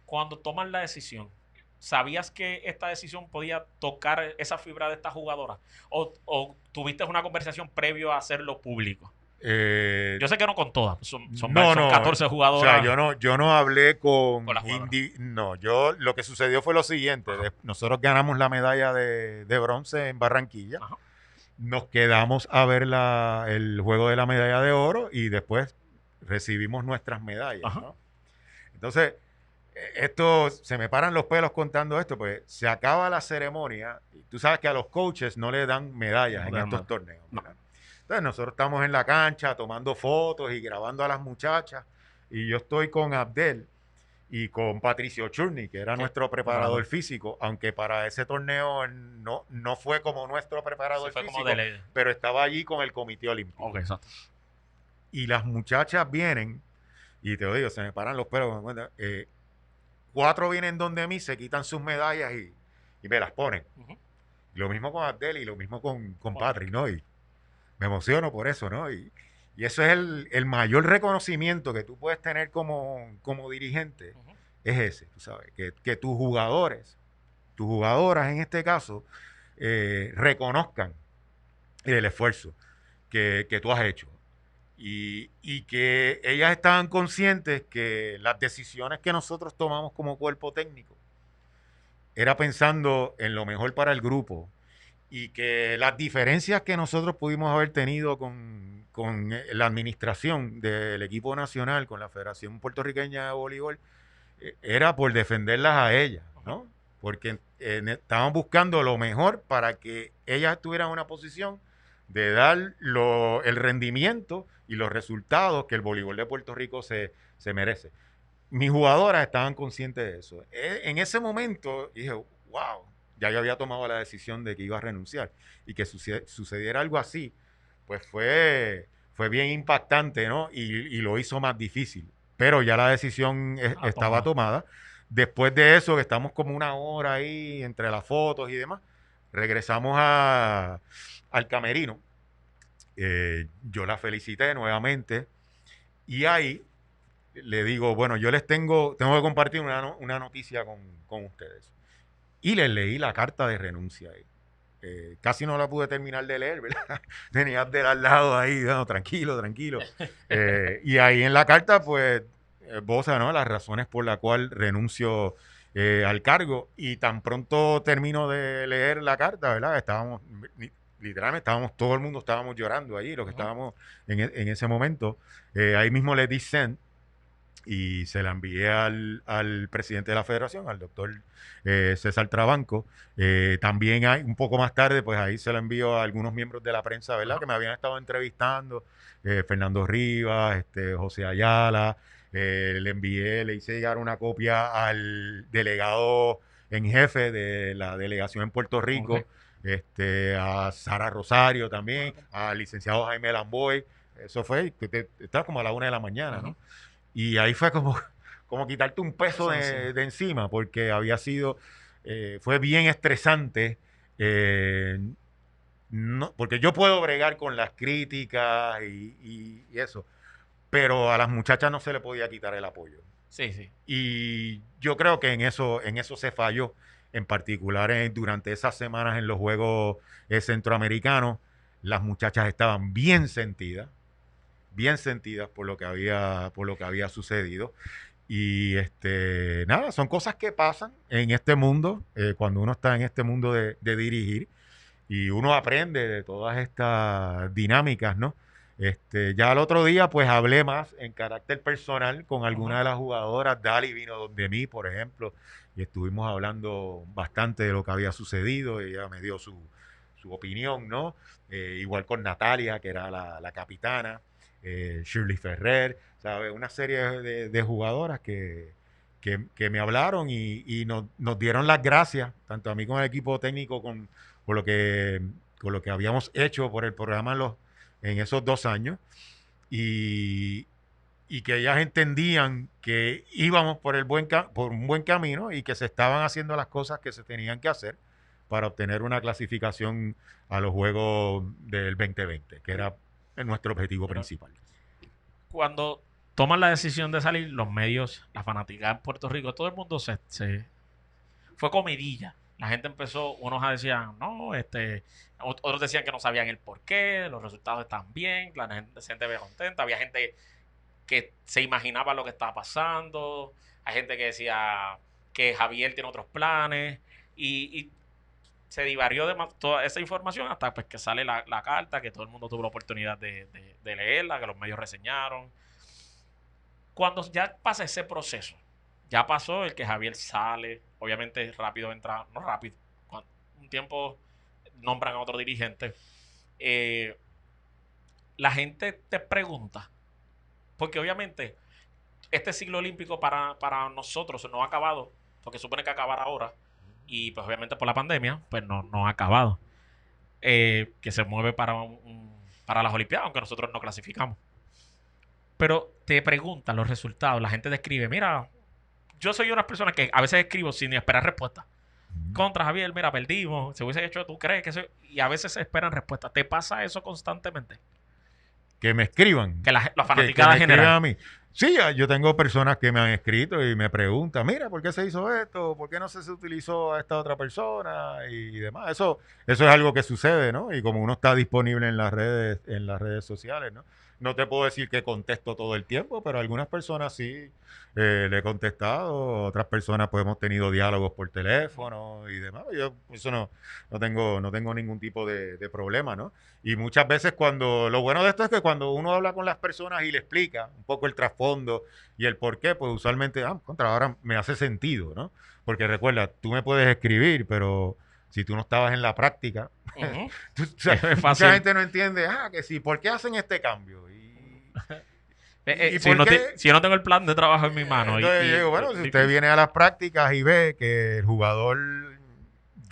Speaker 1: cuando toman la decisión, ¿sabías que esta decisión podía tocar esa fibra de esta jugadora? ¿O tuviste una conversación previo a hacerlo público? Yo sé que no con todas, son 14 jugadoras.
Speaker 2: O sea, yo no hablé con
Speaker 1: Con la jugadora.
Speaker 2: No, lo que sucedió fue lo siguiente. Nosotros ganamos la medalla de bronce en Barranquilla.
Speaker 1: Ajá.
Speaker 2: Nos quedamos a ver el juego de la medalla de oro y después recibimos nuestras medallas, ¿no? Entonces, esto, se me paran los pelos contando esto, pues se acaba la ceremonia y tú sabes que a los coaches no le dan medallas en estos torneos.
Speaker 1: No.
Speaker 2: Entonces nosotros estamos en la cancha tomando fotos y grabando a las muchachas y yo estoy con Abdel y con Patricio Churny, que era nuestro preparador físico, aunque para ese torneo no fue como nuestro preparador físico, pero estaba allí con el Comité Olímpico.
Speaker 1: Okay, exacto.
Speaker 2: Y las muchachas vienen, y te digo, se me paran los pelos, 4 vienen donde mí, se quitan sus medallas y me las ponen. Lo mismo con Abdel y lo mismo con Patrick, ¿no? Y me emociono por eso, ¿no? Y eso es el mayor reconocimiento que tú puedes tener como dirigente, es ese, tú sabes, que tus jugadores, tus jugadoras en este caso, reconozcan el esfuerzo que tú has hecho. Y que ellas estaban conscientes que las decisiones que nosotros tomamos como cuerpo técnico era pensando en lo mejor para el grupo y que las diferencias que nosotros pudimos haber tenido con la administración del equipo nacional, con la Federación Puertorriqueña de Voleibol, era por defenderlas a ellas, ¿no? Porque estaban buscando lo mejor para que ellas estuvieran en una posición de dar el rendimiento y los resultados que el voleibol de Puerto Rico se merece. Mis jugadoras estaban conscientes de eso. En ese momento dije, wow, ya yo había tomado la decisión de que iba a renunciar y que sucediera algo así, pues fue bien impactante, ¿no? Y lo hizo más difícil. Pero ya la decisión estaba tomada. Después de eso, que estamos como una hora ahí entre las fotos y demás, regresamos al camerino. Yo la felicité nuevamente y ahí le digo, bueno, yo tengo que compartir una noticia con ustedes. Y les leí la carta de renuncia ahí. Casi no la pude terminar de leer, ¿verdad? Tenía al lado ahí, no, tranquilo. Y ahí en la carta, pues, boza, ¿no? Las razones por las cuales renuncio al cargo. Y tan pronto termino de leer la carta, ¿verdad? Literalmente todo el mundo estábamos llorando allí, los que estábamos en ese momento. Ahí mismo le di send y se la envié al presidente de la federación, al doctor César Trabanco. También un poco más tarde, pues ahí se la envió a algunos miembros de la prensa, ¿verdad? Que me habían estado entrevistando, Fernando Rivas, José Ayala. Le hice llegar una copia al delegado en jefe de la delegación en Puerto Rico, a Sara Rosario también, al licenciado Jaime Lamboy. Eso fue, estaba como a la 1 de la mañana, ¿no? Y ahí fue como quitarte un peso de encima, porque había sido, fue bien estresante, porque yo puedo bregar con las críticas y eso, pero a las muchachas no se le podía quitar el apoyo.
Speaker 1: Sí.
Speaker 2: Y yo creo que en eso se falló en particular durante esas semanas en los Juegos Centroamericanos, las muchachas estaban bien sentidas por lo que había sucedido. Y nada, son cosas que pasan en este mundo, cuando uno está en este mundo de dirigir, y uno aprende de todas estas dinámicas, ¿no? Ya el otro día, pues hablé más en carácter personal con alguna de las jugadoras. Dali vino donde mí, por ejemplo, y estuvimos hablando bastante de lo que había sucedido. Ella me dio su opinión, ¿no? Igual con Natalia, que era la capitana, Shirley Ferrer, ¿sabe? Una serie de jugadoras que me hablaron y nos dieron las gracias, tanto a mí como al equipo técnico, por con lo que habíamos hecho por el programa en esos 2 años, y, y que ellas entendían que íbamos por un buen camino y que se estaban haciendo las cosas que se tenían que hacer para obtener una clasificación a los Juegos del 2020, que era nuestro objetivo principal.
Speaker 1: Cuando toman la decisión de salir, los medios, la fanática en Puerto Rico, todo el mundo fue comidilla. La gente empezó, unos decían, no, otros decían que no sabían el porqué, los resultados están bien, la gente veía contenta, había gente que se imaginaba lo que estaba pasando, hay gente que decía que Javier tiene otros planes, y se divarió de toda esa información hasta pues que sale la carta, que todo el mundo tuvo la oportunidad de leerla, que los medios reseñaron. Cuando ya pasa ese proceso, ya pasó el que Javier sale, obviamente rápido entra, no rápido, un tiempo nombran a otro dirigente. La gente te pregunta, porque obviamente este ciclo olímpico para nosotros no ha acabado, porque supone que acabar ahora, y pues obviamente por la pandemia, pues no ha acabado. Que se mueve para las Olimpiadas, aunque nosotros no clasificamos. Pero te preguntan los resultados, la gente describe, mira, yo soy una persona que a veces escribo sin esperar respuesta. Contra Javier, mira, perdimos, se hubiese hecho, ¿tú crees que eso? Y a veces se esperan respuestas. ¿Te pasa eso constantemente?
Speaker 2: Que me escriban.
Speaker 1: Que la fanaticada general.
Speaker 2: A mí. Sí, yo tengo personas que me han escrito y me preguntan, mira, ¿por qué se hizo esto? ¿Por qué no se utilizó a esta otra persona? Y demás. Eso es algo que sucede, ¿no? Y como uno está disponible en las redes sociales, ¿no? No te puedo decir que contesto todo el tiempo, pero algunas personas sí le he contestado, otras personas pues hemos tenido diálogos por teléfono y demás. Yo eso no tengo ningún tipo de problema, ¿no? Y muchas veces lo bueno de esto es que cuando uno habla con las personas y le explica un poco el trasfondo y el por qué, pues usualmente, ahora me hace sentido, ¿no? Porque recuerda, tú me puedes escribir, pero si tú no estabas en la práctica, mucha gente no entiende, que sí, ¿por qué hacen este cambio?
Speaker 1: Si yo no tengo el plan de trabajo en mi mano.
Speaker 2: Entonces yo digo, bueno, si usted viene a las prácticas y ve que el jugador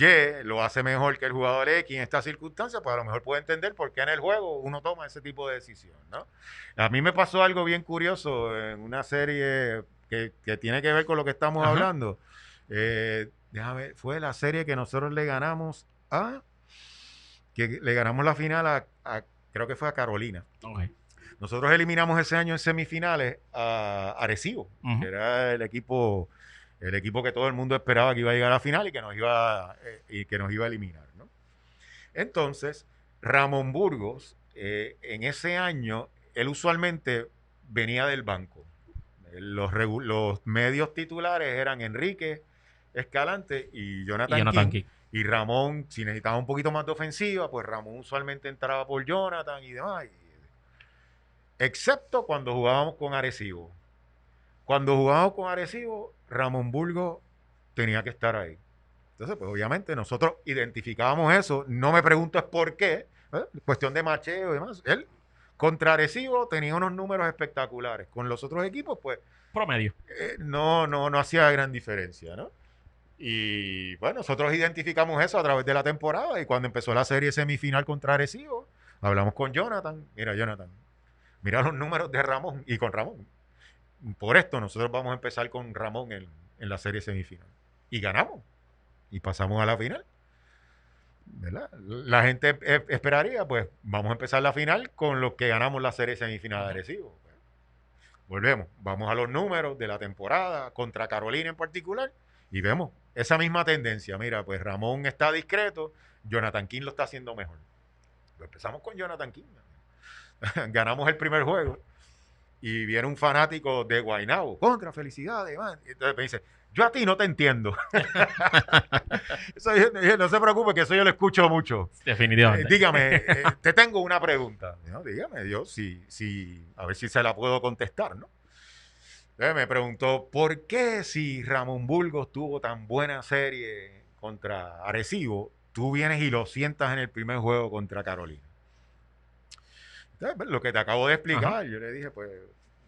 Speaker 2: Y lo hace mejor que el jugador X en estas circunstancias, pues a lo mejor puede entender por qué en el juego uno toma ese tipo de decisión, ¿no? A mí me pasó algo bien curioso en una serie que tiene que ver con lo que estamos hablando. Déjame, fue la serie que nosotros le ganamos la final creo que fue a Carolina.
Speaker 1: Okay.
Speaker 2: Nosotros eliminamos ese año en semifinales a Arecibo, que era el equipo que todo el mundo esperaba que iba a llegar a la final y que nos iba a eliminar, ¿no? Entonces, Ramón Burgos, en ese año, él usualmente venía del banco. Los medios titulares eran Enrique Escalante y Jonathan King. Y Ramón, si necesitaba un poquito más de ofensiva, pues Ramón usualmente entraba por Jonathan y demás. Excepto cuando jugábamos con Arecibo. Cuando jugábamos con Arecibo, Ramón Burgos tenía que estar ahí. Entonces, pues obviamente nosotros identificábamos eso. No me pregunto por qué. Cuestión de macheo y demás. Él, contra Arecibo, tenía unos números espectaculares. Con los otros equipos, pues...
Speaker 1: promedio.
Speaker 2: No hacía gran diferencia, ¿no? Y bueno, nosotros identificamos eso a través de la temporada. Y cuando empezó la serie semifinal contra Arecibo, hablamos con Jonathan. Mira, Jonathan, mira los números de Ramón y con Ramón. Por esto nosotros vamos a empezar con Ramón en la serie semifinal. Y ganamos. Y pasamos a la final. ¿Verdad? La gente esperaría, pues vamos a empezar la final con los que ganamos la serie semifinal de Arecibo. Volvemos. Vamos a los números de la temporada contra Carolina en particular. Y vemos esa misma tendencia. Mira, pues Ramón está discreto, Jonathan King lo está haciendo mejor. Pues empezamos con Jonathan King. Ganamos el primer juego y viene un fanático de Guaynabo. Contra, felicidades, man. Y entonces me dice, yo a ti no te entiendo. No se preocupe, que eso yo lo escucho mucho.
Speaker 1: Definitivamente.
Speaker 2: Dígame, te tengo una pregunta. No, dígame, yo, a ver si se la puedo contestar, ¿no? Entonces me preguntó, ¿por qué si Ramón Burgos tuvo tan buena serie contra Arecibo, tú vienes y lo sientas en el primer juego contra Carolina? Entonces, lo que te acabo de explicar,
Speaker 1: Ajá.
Speaker 2: yo le dije, pues,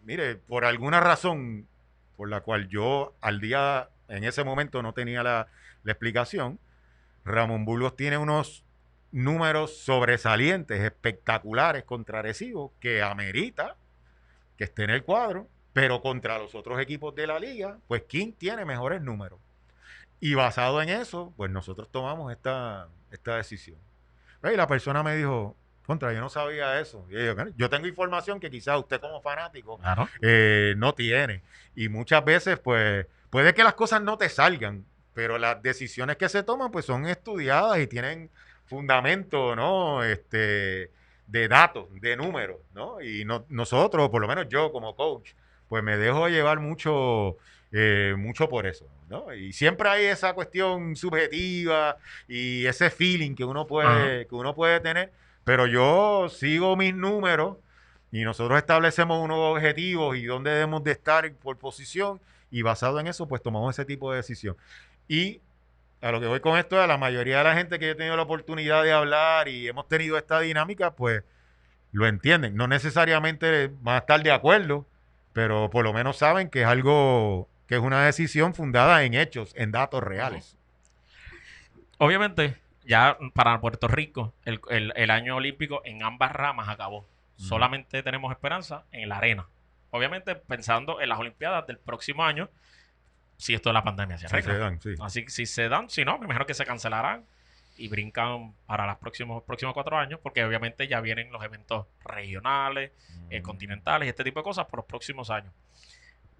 Speaker 2: mire, por alguna razón por la cual yo en ese momento no tenía la explicación, Ramón Burgos tiene unos números sobresalientes, espectaculares contra Arecibo, que amerita que esté en el cuadro, pero contra los otros equipos de la liga, pues King tiene mejores números. Y basado en eso, pues nosotros tomamos esta decisión. Y la persona me dijo, contra, yo no sabía eso. Y yo tengo información que quizás usted como fanático
Speaker 1: Claro.
Speaker 2: no tiene. Y muchas veces, pues, puede que las cosas no te salgan, pero las decisiones que se toman, pues, son estudiadas y tienen fundamento, ¿no? De datos, de números, ¿no? Y nosotros, por lo menos yo como coach, pues me dejo llevar mucho por eso, ¿no? Y siempre hay esa cuestión subjetiva y ese feeling
Speaker 1: Ajá.
Speaker 2: que uno puede tener, pero yo sigo mis números y nosotros establecemos unos objetivos y dónde debemos de estar por posición y basado en eso, pues tomamos ese tipo de decisión. Y a lo que voy con esto, a la mayoría de la gente que yo he tenido la oportunidad de hablar y hemos tenido esta dinámica, pues lo entienden. No necesariamente van a estar de acuerdo, pero por lo menos saben que es algo, que es una decisión fundada en hechos, en datos
Speaker 1: Ujú.
Speaker 2: reales.
Speaker 1: Obviamente, ya para Puerto Rico, el año olímpico en ambas ramas acabó. Solamente tenemos esperanza en la arena. Obviamente, pensando en las Olimpiadas del próximo año, si esto de la pandemia se
Speaker 2: Si se
Speaker 1: arregla.
Speaker 2: dan, sí.
Speaker 1: Así que si se dan, si no, me imagino que se cancelarán y brincan para los próximos 4 años, porque obviamente ya vienen los eventos regionales, continentales y este tipo de cosas por los próximos años.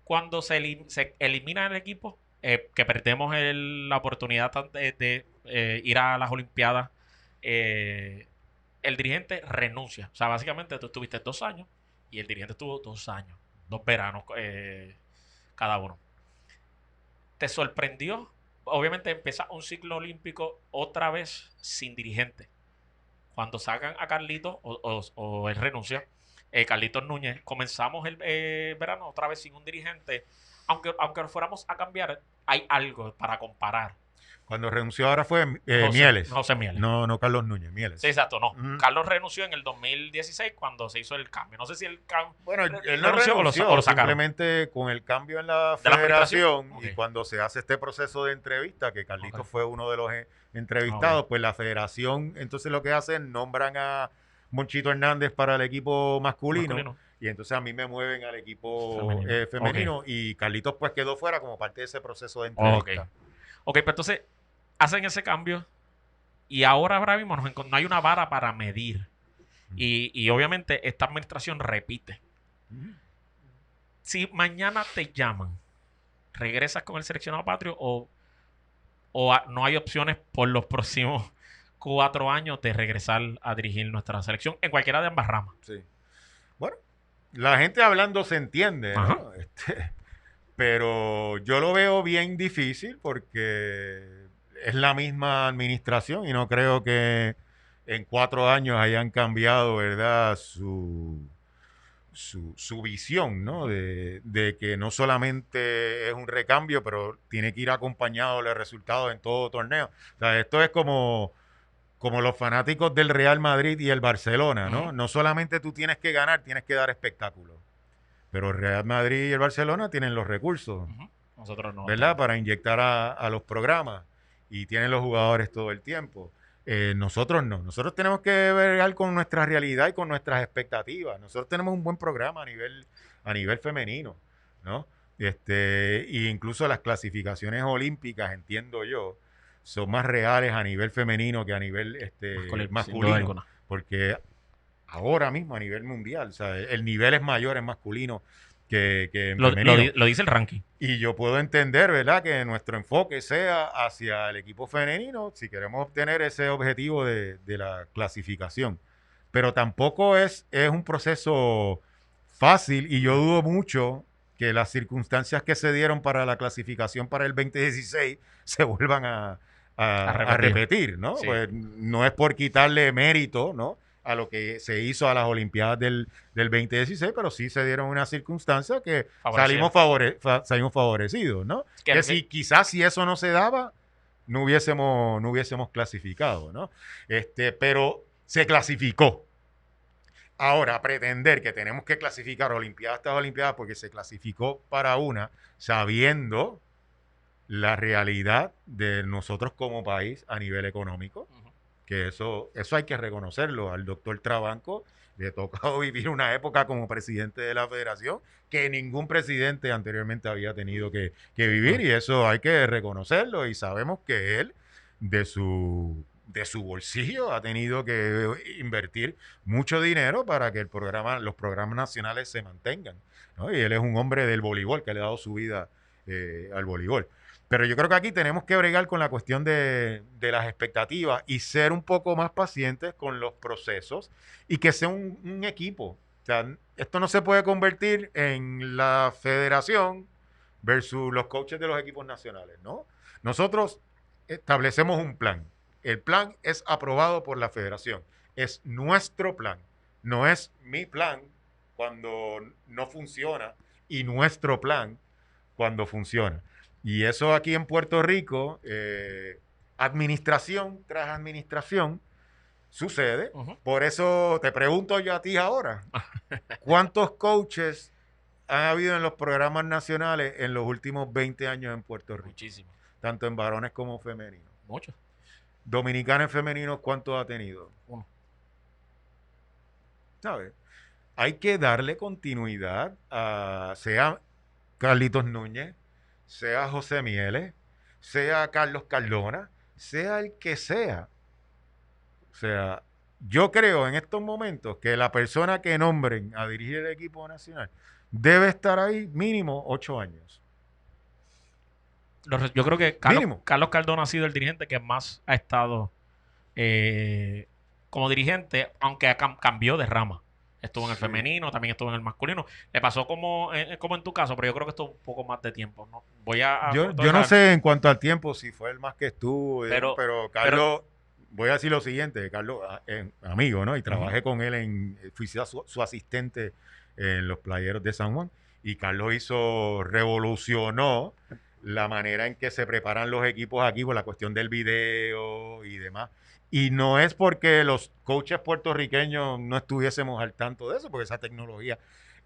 Speaker 1: Cuando se elimina el equipo, que perdemos la oportunidad de ir a las Olimpiadas, el dirigente renuncia. O sea, básicamente tú estuviste 2 años y el dirigente estuvo 2 años, 2 veranos cada uno. ¿Te sorprendió? Obviamente empieza un ciclo olímpico otra vez sin dirigente. Cuando sacan a Carlitos o él renuncia, Carlitos Núñez, comenzamos el verano otra vez sin un dirigente. Aunque lo fuéramos a cambiar, hay algo para comparar.
Speaker 2: Cuando renunció ahora fue
Speaker 1: José,
Speaker 2: Mieles.
Speaker 1: José Mieles.
Speaker 2: No Carlos Núñez, Mieles.
Speaker 1: Sí, exacto, no.
Speaker 2: Mm.
Speaker 1: Carlos renunció en el 2016 cuando se hizo el cambio. No sé si el cambio.
Speaker 2: Bueno, él no renunció,
Speaker 1: o lo sacaron.
Speaker 2: simplemente con el cambio en la
Speaker 1: ¿De la
Speaker 2: federación
Speaker 1: administración?
Speaker 2: y
Speaker 1: Ok.
Speaker 2: cuando se hace este proceso de entrevista, que Carlitos
Speaker 1: Ok.
Speaker 2: fue uno de los entrevistados,
Speaker 1: Ok.
Speaker 2: pues la federación entonces lo que hacen, nombran a Monchito Hernández para el equipo masculino,
Speaker 1: Masculino.
Speaker 2: y entonces a mí me mueven al equipo
Speaker 1: Femenino.
Speaker 2: femenino y Carlitos pues quedó fuera como parte de ese proceso de
Speaker 1: Ok.
Speaker 2: entrevista.
Speaker 1: Ok, pero entonces hacen ese cambio y ahora mismo no hay una vara para medir. Y obviamente esta administración repite. Si mañana te llaman, ¿regresas con el seleccionado patrio o no hay opciones por los próximos 4 años de regresar a dirigir nuestra selección en cualquiera de ambas ramas?
Speaker 2: Sí. Bueno, la gente hablando se entiende, ¿no?
Speaker 1: Ajá.
Speaker 2: Pero yo lo veo bien difícil porque es la misma administración y no creo que en 4 años hayan cambiado, ¿verdad? Su visión, ¿no? De que no solamente es un recambio, pero tiene que ir acompañado de resultados en todo torneo. O sea, esto es como los fanáticos del Real Madrid y el Barcelona, ¿no?
Speaker 1: Ujú.
Speaker 2: No solamente tú tienes que ganar, tienes que dar espectáculo. Pero el Real Madrid y el Barcelona tienen los recursos,
Speaker 1: Ujú. Nosotros no.
Speaker 2: ¿verdad? Para inyectar a los programas y tienen los jugadores todo el tiempo. Nosotros no. Nosotros tenemos que ver con nuestra realidad y con nuestras expectativas. Nosotros tenemos un buen programa a nivel femenino, ¿no? Y incluso las clasificaciones olímpicas, entiendo yo, son más reales a nivel femenino que a nivel
Speaker 1: Sin duda
Speaker 2: masculino.
Speaker 1: alguna.
Speaker 2: Porque ahora mismo a nivel mundial, o sea, el nivel es mayor en masculino que en femenino.
Speaker 1: Lo dice el ranking.
Speaker 2: Y yo puedo entender, ¿verdad?, que nuestro enfoque sea hacia el equipo femenino si queremos obtener ese objetivo de la clasificación. Pero tampoco es un proceso fácil y yo dudo mucho que las circunstancias que se dieron para la clasificación para el 2016 se vuelvan a repetir, ¿no? Sí. Pues no es por quitarle mérito, ¿no?, a lo que se hizo a las Olimpiadas del 2016, pero sí se dieron unas circunstancias que salimos favorecidos, ¿no? Que si quizás si eso no se daba, no hubiésemos clasificado, ¿no? Pero se clasificó. Ahora, pretender que tenemos que clasificar Olimpiadas tras Olimpiadas porque se clasificó para una, sabiendo la realidad de nosotros como país a nivel económico, que eso hay que reconocerlo. Al doctor Trabanco le ha tocado vivir una época como presidente de la federación que ningún presidente anteriormente había tenido que vivir, y eso hay que reconocerlo, y sabemos que él de su bolsillo ha tenido que invertir mucho dinero para que los programas nacionales se mantengan, ¿no? Y él es un hombre del voleibol que le ha dado su vida al voleibol. Pero yo creo que aquí tenemos que bregar con la cuestión de las expectativas y ser un poco más pacientes con los procesos y que sea un equipo. O sea, esto no se puede convertir en la federación versus los coaches de los equipos nacionales, ¿no? Nosotros establecemos un plan. El plan es aprobado por la federación. Es nuestro plan. No es mi plan cuando no funciona y nuestro plan cuando funciona. Y eso aquí en Puerto Rico, administración tras administración, sucede. Por eso te pregunto yo a ti ahora, ¿cuántos coaches han habido en los programas nacionales en los últimos 20 años en Puerto Rico?
Speaker 1: Muchísimos.
Speaker 2: Tanto en varones como femeninos.
Speaker 1: Muchos.
Speaker 2: Dominicanos femeninos, ¿cuántos ha tenido?
Speaker 1: Uno.
Speaker 2: ¿Sabes? Hay que darle continuidad a, sea Carlitos Núñez, sea José Mieles, sea Carlos Cardona, sea el que sea. O sea, yo creo en estos momentos que la persona que nombren a dirigir el equipo nacional debe estar ahí mínimo 8 años.
Speaker 1: Yo creo que Carlos Cardona ha sido el dirigente que más ha estado como dirigente, aunque cambió de rama. Estuvo en el femenino, también estuvo en el masculino. Le pasó como en tu caso, pero yo creo que estuvo un poco más de tiempo, ¿no? Yo
Speaker 2: no sé en cuanto al tiempo si fue el más que estuvo, pero Carlos, voy a decir lo siguiente, Carlos, amigo, ¿no? Y trabajé con él, fui su asistente en los Playeros de San Juan, y Carlos revolucionó la manera en que se preparan los equipos aquí por la cuestión del video y demás. Y no es porque los coaches puertorriqueños no estuviésemos al tanto de eso, porque esa tecnología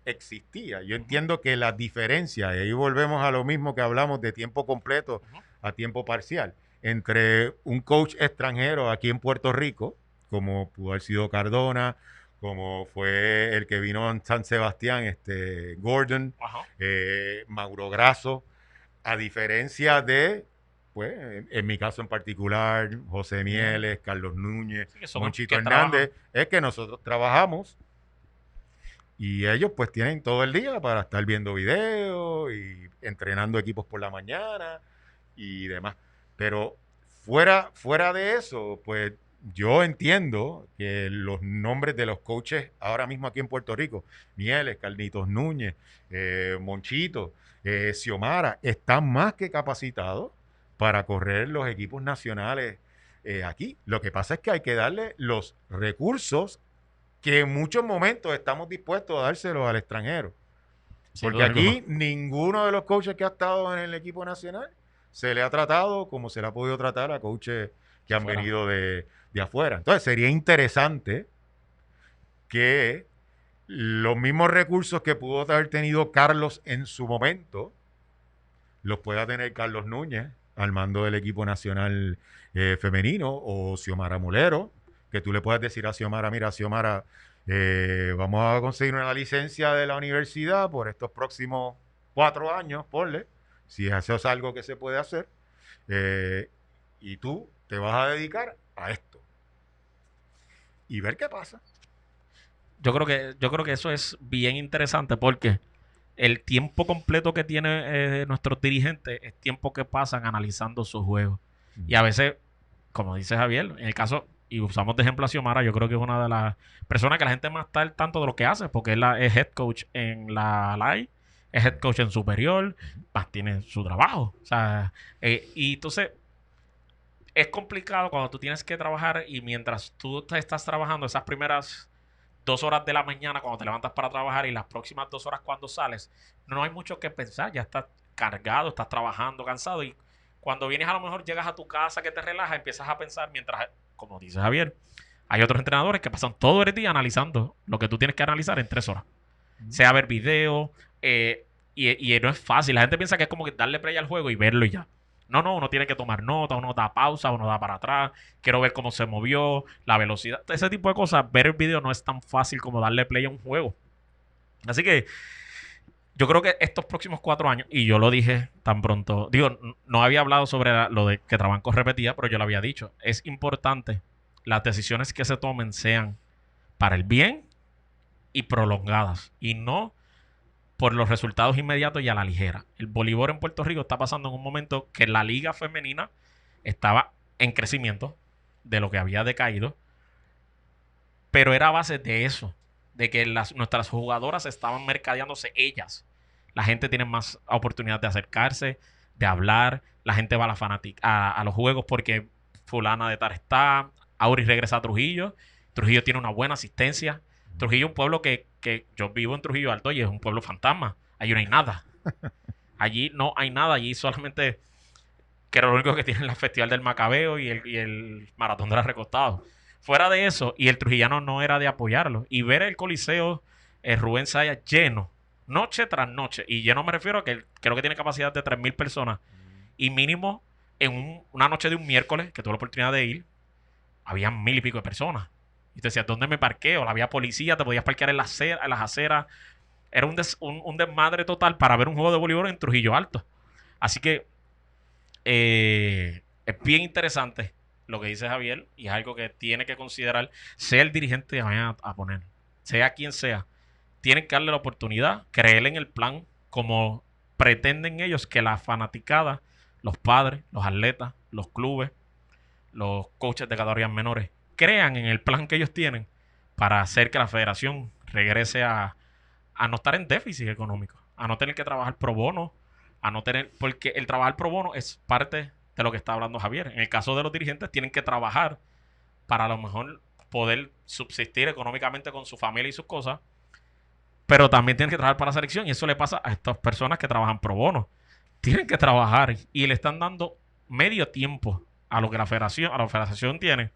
Speaker 2: existía. Yo entiendo que la diferencia, y ahí volvemos a lo mismo que hablamos de tiempo completo a tiempo parcial, entre un coach extranjero aquí en Puerto Rico, como pudo haber sido Cardona, como fue el que vino en San Sebastián, Gordon, Mauro Grasso, a diferencia de, pues, en mi caso en particular, José Mieles, Carlos Núñez, Monchito Hernández, es que nosotros trabajamos y ellos pues tienen todo el día para estar viendo videos y entrenando equipos por la mañana y demás. Pero fuera de eso, pues yo entiendo que los nombres de los coaches ahora mismo aquí en Puerto Rico, Mieles, Carlitos Núñez, Monchito, Xiomara, están más que capacitados para correr los equipos nacionales aquí. Lo que pasa es que hay que darle los recursos que en muchos momentos estamos dispuestos a dárselos al extranjero. Porque aquí ninguno de los coaches que ha estado en el equipo nacional se le ha tratado como se le ha podido tratar a coaches que han venido de afuera. Entonces sería interesante que los mismos recursos que pudo haber tenido Carlos en su momento los pueda tener Carlos Núñez al mando del equipo nacional femenino, o Xiomara Mulero, que tú le puedas decir a Xiomara, mira, Xiomara, vamos a conseguir una licencia de la universidad por estos próximos 4 años, ponle, si eso es algo que se puede hacer, y tú te vas a dedicar a esto. Y ver qué pasa.
Speaker 1: Yo creo que eso es bien interesante porque el tiempo completo que tiene nuestros dirigentes es tiempo que pasan analizando sus juegos. Y a veces, como dice Javier, en el caso, y usamos de ejemplo a Xiomara, yo creo que es una de las personas que la gente más está al tanto de lo que hace, porque es head coach en la LAI, es head coach en superior, más tiene su trabajo. O sea, y entonces es complicado cuando tú tienes que trabajar y mientras tú te estás trabajando esas primeras 2 horas de la mañana cuando te levantas para trabajar y las próximas 2 horas cuando sales, no hay mucho que pensar, ya estás cargado, estás trabajando, cansado y cuando vienes a lo mejor llegas a tu casa que te relaja, empiezas a pensar mientras, como dice Javier, hay otros entrenadores que pasan todo el día analizando lo que tú tienes que analizar en 3 horas. Sea ver video, y no es fácil. La gente piensa que es como que darle play al juego y verlo y ya. No, uno tiene que tomar nota, uno da pausa, uno da para atrás. Quiero ver cómo se movió, la velocidad, ese tipo de cosas. Ver el video no es tan fácil como darle play a un juego. Así que yo creo que estos próximos 4 años, y yo lo dije tan pronto, digo, no había hablado sobre lo de que Trabanco repetía, pero yo lo había dicho. Es importante las decisiones que se tomen sean para el bien y prolongadas. Y no por los resultados inmediatos y a la ligera. El voleibol en Puerto Rico está pasando en un momento que la liga femenina estaba en crecimiento de lo que había decaído, pero era a base de eso, de que nuestras jugadoras estaban mercadeándose ellas. La gente tiene más oportunidad de acercarse, de hablar, la gente va a los juegos porque fulana de tal está, Auris regresa a Trujillo, Trujillo tiene una buena asistencia. Trujillo es un pueblo que yo vivo en Trujillo Alto y es un pueblo fantasma. Allí no hay nada. Allí no hay nada. Allí solamente que era lo único que tiene el Festival del Macabeo y el Maratón de la Recostado. Fuera de eso, y el trujillano no era de apoyarlo. Y ver el Coliseo Rubén Sayas lleno, noche tras noche. Y lleno me refiero a que creo que tiene capacidad de 3,000 personas. Y mínimo en una noche de un miércoles, que tuve la oportunidad de ir, había 1,000 y pico de personas. Y te decías, ¿dónde me parqueo? Había policía, te podías parquear en las aceras. Era un desmadre total para ver un juego de voleibol en Trujillo Alto. Así que es bien interesante lo que dice Javier y es algo que tiene que considerar, sea el dirigente que vayan a poner, sea quien sea. Tienen que darle la oportunidad, creer en el plan como pretenden ellos que la fanaticada, los padres, los atletas, los clubes, los coaches de categorías menores crean en el plan que ellos tienen para hacer que la federación regrese a no estar en déficit económico, a no tener que trabajar pro bono, a no tener, porque el trabajar pro bono es parte de lo que está hablando Javier. En el caso de los dirigentes tienen que trabajar para a lo mejor poder subsistir económicamente con su familia y sus cosas, pero también tienen que trabajar para la selección y eso le pasa a estas personas que trabajan pro bono. Tienen que trabajar y le están dando medio tiempo a lo que la federación tiene.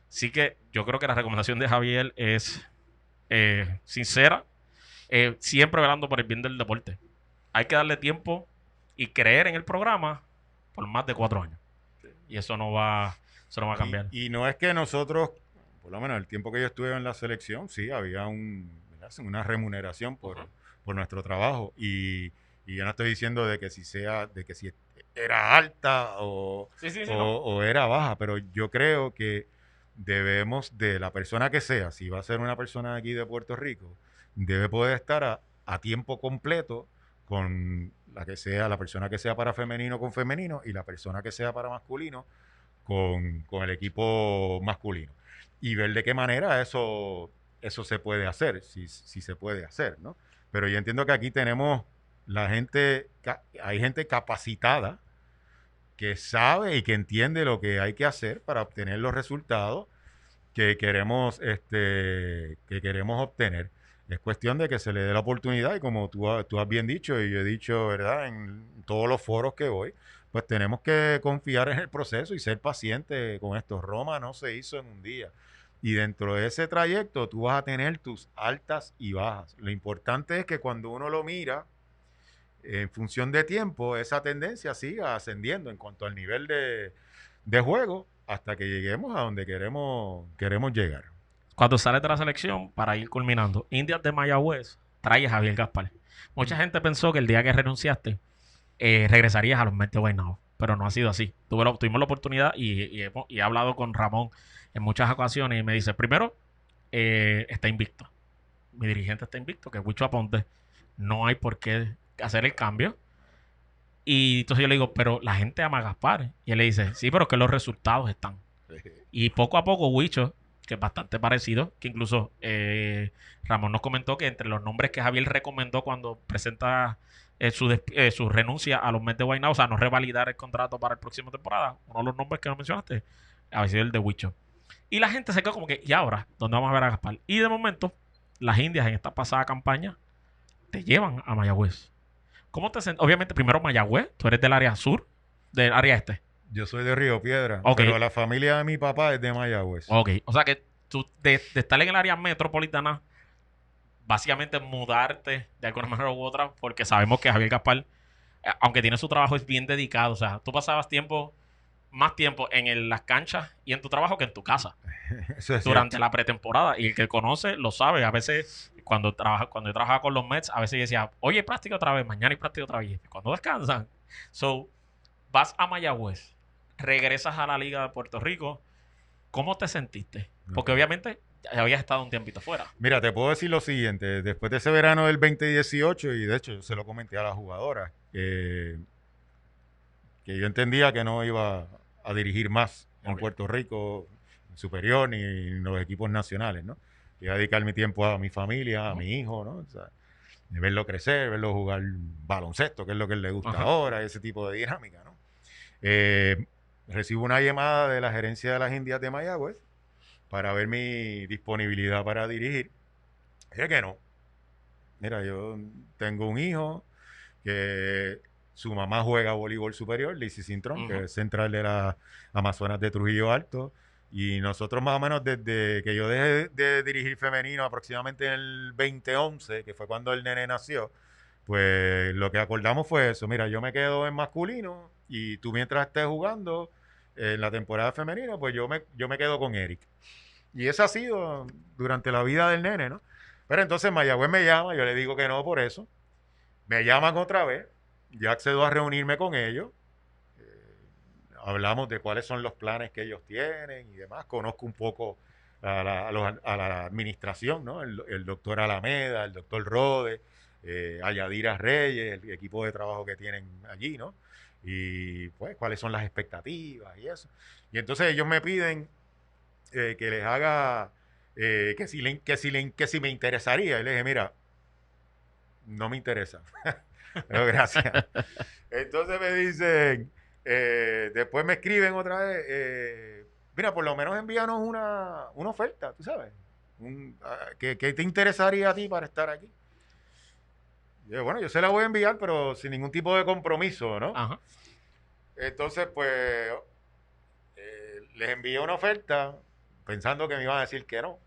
Speaker 1: Así que yo creo que la recomendación de Javier es sincera, siempre velando por el bien del deporte. Hay que darle tiempo y creer en el programa por más de 4 años. Y eso no va a cambiar.
Speaker 2: Y no es que nosotros, por lo menos el tiempo que yo estuve en la selección, sí, había una remuneración por nuestro trabajo. Y yo no estoy diciendo de que si era alta o era baja, pero yo creo que debemos de la persona que sea, si va a ser una persona aquí de Puerto Rico, debe poder estar a tiempo completo con la persona que sea para femenino con femenino y la persona que sea para masculino con el equipo masculino. Y ver de qué manera eso se puede hacer, si se puede hacer, ¿no? Pero yo entiendo que aquí tenemos hay gente capacitada que sabe y que entiende lo que hay que hacer para obtener los resultados que queremos obtener. Es cuestión de que se le dé la oportunidad y como tú has bien dicho y yo he dicho, ¿verdad? En todos los foros que voy, pues tenemos que confiar en el proceso y ser pacientes con esto. Roma no se hizo en un día. Y dentro de ese trayecto tú vas a tener tus altas y bajas. Lo importante es que cuando uno lo mira, en función de tiempo, esa tendencia siga ascendiendo en cuanto al nivel de juego hasta que lleguemos a donde queremos llegar.
Speaker 1: Cuando sales de la selección, para ir culminando, Indias de Mayagüez trae a Javier Gaspar. Mucha gente pensó que el día que renunciaste regresarías a los Mets de Guaynabo, pero no ha sido así. Tuvimos la oportunidad y he hablado con Ramón en muchas ocasiones y me dice, primero, está invicto. Mi dirigente está invicto, que es Huicho Aponte, no hay por qué hacer el cambio. Y entonces yo le digo, pero la gente ama a Gaspar. Y él le dice, sí, pero que los resultados están. Y poco a poco, Huicho, que es bastante parecido, que incluso Ramón nos comentó que entre los nombres que Javier recomendó cuando presenta su renuncia a los Mets de Guaynabo, o sea, no revalidar el contrato para el próximo temporada, uno de los nombres que no mencionaste, ha sido el de Huicho. Y la gente se quedó como que, ¿y ahora? ¿Dónde vamos a ver a Gaspar? Y de momento, las Indias en esta pasada campaña te llevan a Mayagüez. ¿Cómo te sientes? Obviamente, primero Mayagüez, tú eres del área sur, del área este.
Speaker 2: Yo soy de Río Piedra,
Speaker 1: Ok,
Speaker 2: pero la familia de mi papá es de Mayagüez.
Speaker 1: ok. O sea que tú, de estar en el área metropolitana, básicamente mudarte de alguna manera u otra, porque sabemos que Javier Gaspar, aunque tiene su trabajo, es bien dedicado. O sea, tú pasabas más tiempo en las canchas y en tu trabajo que en tu casa
Speaker 2: Eso es
Speaker 1: durante
Speaker 2: cierto.
Speaker 1: la pretemporada. Y el que conoce lo sabe. A veces, cuando yo trabajaba con los Mets, a veces yo decía, oye, práctica otra vez, mañana hay práctica otra vez. Cuando descansan. So, vas a Mayagüez, regresas a la Liga de Puerto Rico. ¿Cómo te sentiste? Porque
Speaker 2: Ok.
Speaker 1: obviamente ya habías estado un tiempito fuera.
Speaker 2: Mira, te puedo decir lo siguiente. Después de ese verano del 2018, y de hecho yo se lo comenté a la jugadora, que yo entendía que no iba a dirigir más en
Speaker 1: Ok.
Speaker 2: Puerto Rico superior ni en los equipos nacionales, ¿no? Iba a dedicar mi tiempo a mi familia, a
Speaker 1: Ujú.
Speaker 2: mi hijo, ¿no? O sea, de verlo crecer, verlo jugar baloncesto, que es lo que a él le gusta
Speaker 1: Ajá.
Speaker 2: ahora, ese tipo de dinámica, ¿no? Eh, Recibo una llamada de la gerencia de las Indias de Mayagüez para ver mi disponibilidad para dirigir. Dije que no. Mira, yo tengo un hijo que su mamá juega voleibol superior, Lizzy Cintrón, que
Speaker 1: Ujú.
Speaker 2: es central de la Amazonas de Trujillo Alto. Y nosotros más o menos desde que yo dejé de dirigir femenino aproximadamente en el 2011, que fue cuando el nene nació, pues lo que acordamos fue eso. Mira, yo me quedo en masculino y tú mientras estés jugando en la temporada femenina, pues yo me quedo con Eric. Y eso ha sido durante la vida del nene, ¿no? Pero entonces Mayagüez me llama, yo le digo que no por eso. Me llaman otra vez, yo accedo a reunirme con ellos, hablamos de cuáles son los planes que ellos tienen y demás, conozco un poco a la administración, ¿no? El doctor Alameda, el doctor Rode, a Yadira Reyes, el equipo de trabajo que tienen allí, ¿no? Y pues cuáles son las expectativas y eso. Y entonces ellos me piden que les haga, que si me interesaría. Y le dije, mira, no me interesa. Pero gracias. Entonces me dicen, después me escriben otra vez, mira, por lo menos envíanos una oferta, tú sabes. ¿Qué te interesaría a ti para estar aquí? Y yo, bueno, yo se la voy a enviar, pero sin ningún tipo de compromiso, ¿no?
Speaker 1: Ajá.
Speaker 2: Entonces, pues, les envié una oferta pensando que me iban a decir que no.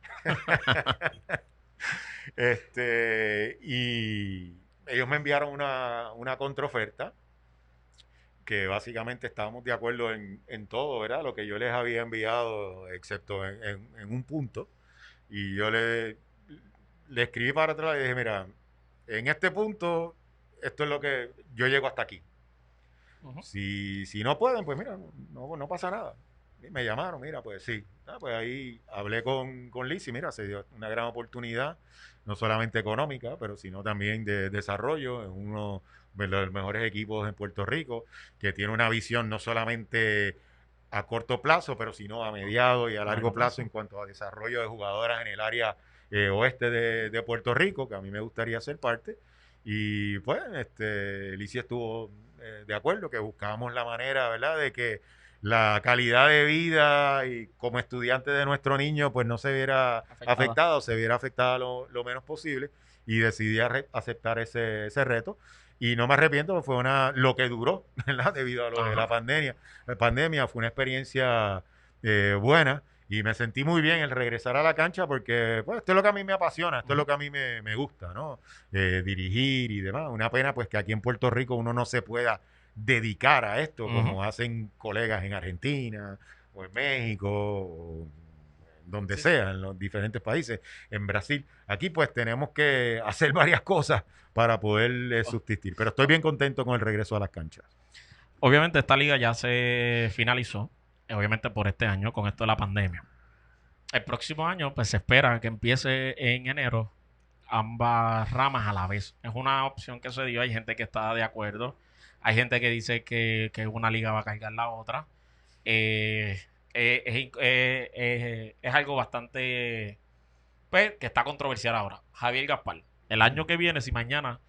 Speaker 2: Y ellos me enviaron una contraoferta que básicamente estábamos de acuerdo en todo, ¿verdad? Lo que yo les había enviado, excepto en un punto. Y yo le escribí para atrás y dije, mira, en este punto, esto es lo que yo llego hasta aquí.
Speaker 1: Ujú.
Speaker 2: Si no pueden, pues mira, no pasa nada. Y me llamaron, mira, pues sí. Pues ahí hablé con Liz y mira, se dio una gran oportunidad, no solamente económica, pero sino también de desarrollo en uno de los mejores equipos en Puerto Rico, que tiene una visión no solamente a corto plazo, pero sino a mediado y a largo plazo en cuanto a desarrollo de jugadoras en el área oeste de Puerto Rico, que a mí me gustaría ser parte. Y pues, Licia estuvo de acuerdo que buscábamos la manera, ¿verdad?, de que la calidad de vida y como estudiante de nuestro niño, pues no se viera
Speaker 1: Afectada.
Speaker 2: afectada o se viera afectada lo menos posible. Y decidí aceptar ese reto. Y no me arrepiento, fue lo que duró, ¿verdad? Debido a lo de
Speaker 1: Ajá.
Speaker 2: la pandemia. Fue una experiencia buena y me sentí muy bien el regresar a la cancha porque pues, esto es lo que a mí me apasiona, esto es
Speaker 1: Ujú.
Speaker 2: lo que a mí me gusta, ¿no? Dirigir y demás. Una pena pues que aquí en Puerto Rico uno no se pueda dedicar a esto
Speaker 1: Ujú.
Speaker 2: como hacen colegas en Argentina o en México o donde
Speaker 1: Sí, sí.
Speaker 2: sea, en los diferentes países, en Brasil. Aquí pues tenemos que hacer varias cosas para poder
Speaker 1: Oh,
Speaker 2: subsistir. Pero estoy
Speaker 1: no.
Speaker 2: bien contento con el regreso a las canchas.
Speaker 1: Obviamente esta liga ya se finalizó, obviamente por este año, con esto de la pandemia. El próximo año, pues se espera que empiece en enero ambas ramas a la vez. Es una opción que se dio. Hay gente que está de acuerdo. Hay gente que dice que una liga va a cargar la otra. Eh, es algo bastante, pues, que está controversial ahora. Javier Gaspar, el año que viene, si mañana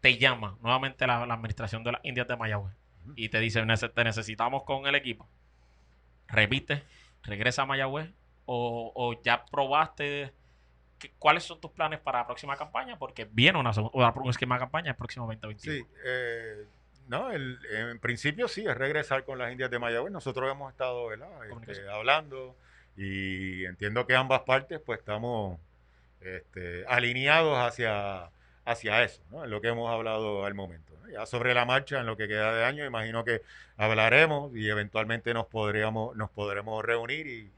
Speaker 1: te llama nuevamente la administración de las Indias de Mayagüez y te dice, te necesitamos con el equipo, repite, regresa a Mayagüez o ya probaste. ¿Cuáles son tus planes para la próxima campaña? Porque viene una próxima campaña el próximo 2021.
Speaker 2: Sí, no, en principio sí, es regresar con las Indias de Mayagüez. Nosotros hemos estado, ¿verdad? Hablando y entiendo que ambas partes pues estamos alineados hacia eso, ¿no? Es lo que hemos hablado al momento, ¿no? Ya sobre la marcha, en lo que queda de año, imagino que hablaremos y eventualmente nos podremos reunir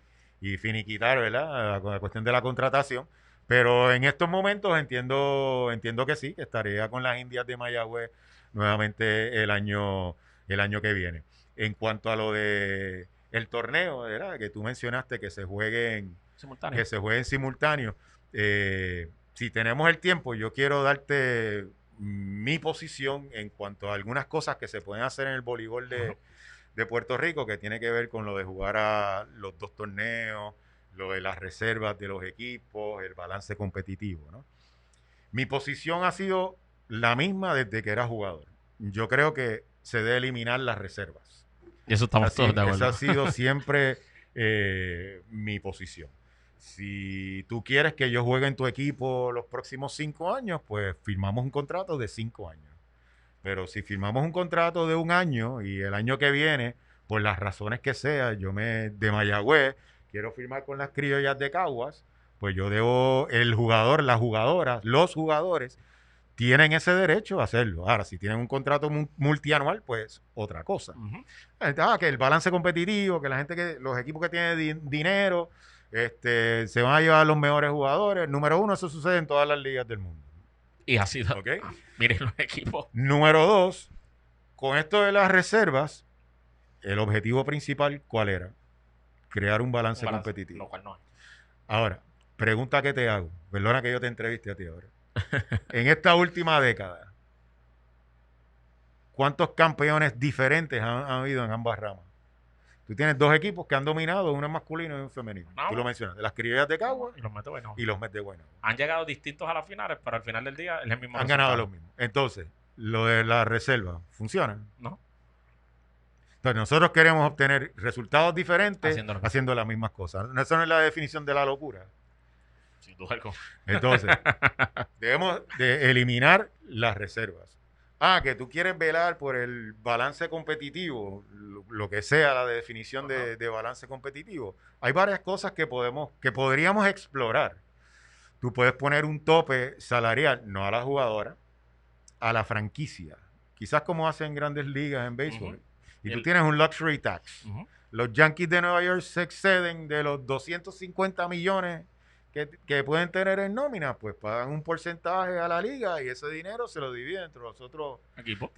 Speaker 2: y finiquitar, ¿verdad? La cuestión de la contratación. Pero en estos momentos entiendo que sí, que estaría con las Indias de Mayagüez nuevamente el año que viene. En cuanto a lo de el torneo, ¿verdad? Que tú mencionaste que se jueguen simultáneo. Si tenemos el tiempo, yo quiero darte mi posición en cuanto a algunas cosas que se pueden hacer en el voleibol de Puerto Rico, que tiene que ver con lo de jugar a los dos torneos, lo de las reservas de los equipos, el balance competitivo, ¿no? Mi posición ha sido la misma desde que era jugador. Yo creo que se debe eliminar las reservas.
Speaker 1: Y eso estamos todos de acuerdo.
Speaker 2: Esa ha sido siempre mi posición. Si tú quieres que yo juegue en tu equipo los próximos 5 años, pues firmamos un contrato de 5 años. Pero si firmamos un contrato de 1 año y el año que viene, por las razones que sea, de Mayagüez, quiero firmar con las Criollas de Caguas, pues yo debo, el jugador, la jugadora, los jugadores tienen ese derecho a hacerlo. Ahora, si tienen un contrato multianual, pues otra cosa. Que el balance competitivo, que la gente, los equipos que tienen dinero, se van a llevar los mejores jugadores. Número 1, eso sucede en todas las ligas del mundo.
Speaker 1: Y así,
Speaker 2: ¿Okay?
Speaker 1: Miren los equipos.
Speaker 2: Número 2, con esto de las reservas, el objetivo principal, ¿cuál era? Crear un balance competitivo.
Speaker 1: Lo cual no es.
Speaker 2: Ahora, pregunta que te hago. Perdona que yo te entreviste a ti ahora. En esta última década, ¿cuántos campeones diferentes han habido en ambas ramas? Tú tienes 2 equipos que han dominado, uno es masculino y uno es femenino. No. Tú lo mencionas, las Criollas de Caguas y los Mets de Guaynabo.
Speaker 1: Han llegado distintos a las finales, pero al final del día es el mismo
Speaker 2: resultado. Han ganado los mismos. Entonces, lo de la reserva, ¿funciona?
Speaker 1: No.
Speaker 2: Entonces, nosotros queremos obtener resultados diferentes haciendo las mismas cosas. Esa no es la definición de la locura.
Speaker 1: Sin duda alguna.
Speaker 2: Entonces, debemos de eliminar las reservas. Que tú quieres velar por el balance competitivo, lo que sea la definición de balance competitivo. Hay varias cosas que podríamos explorar. Tú puedes poner un tope salarial, no a la jugadora, a la franquicia. Quizás como hacen grandes ligas en béisbol. Y tú tienes un luxury tax. Los Yankees de Nueva York se exceden de los 250 millones que pueden tener en nómina, pues pagan un porcentaje a la liga y ese dinero se lo dividen entre los otros equipos.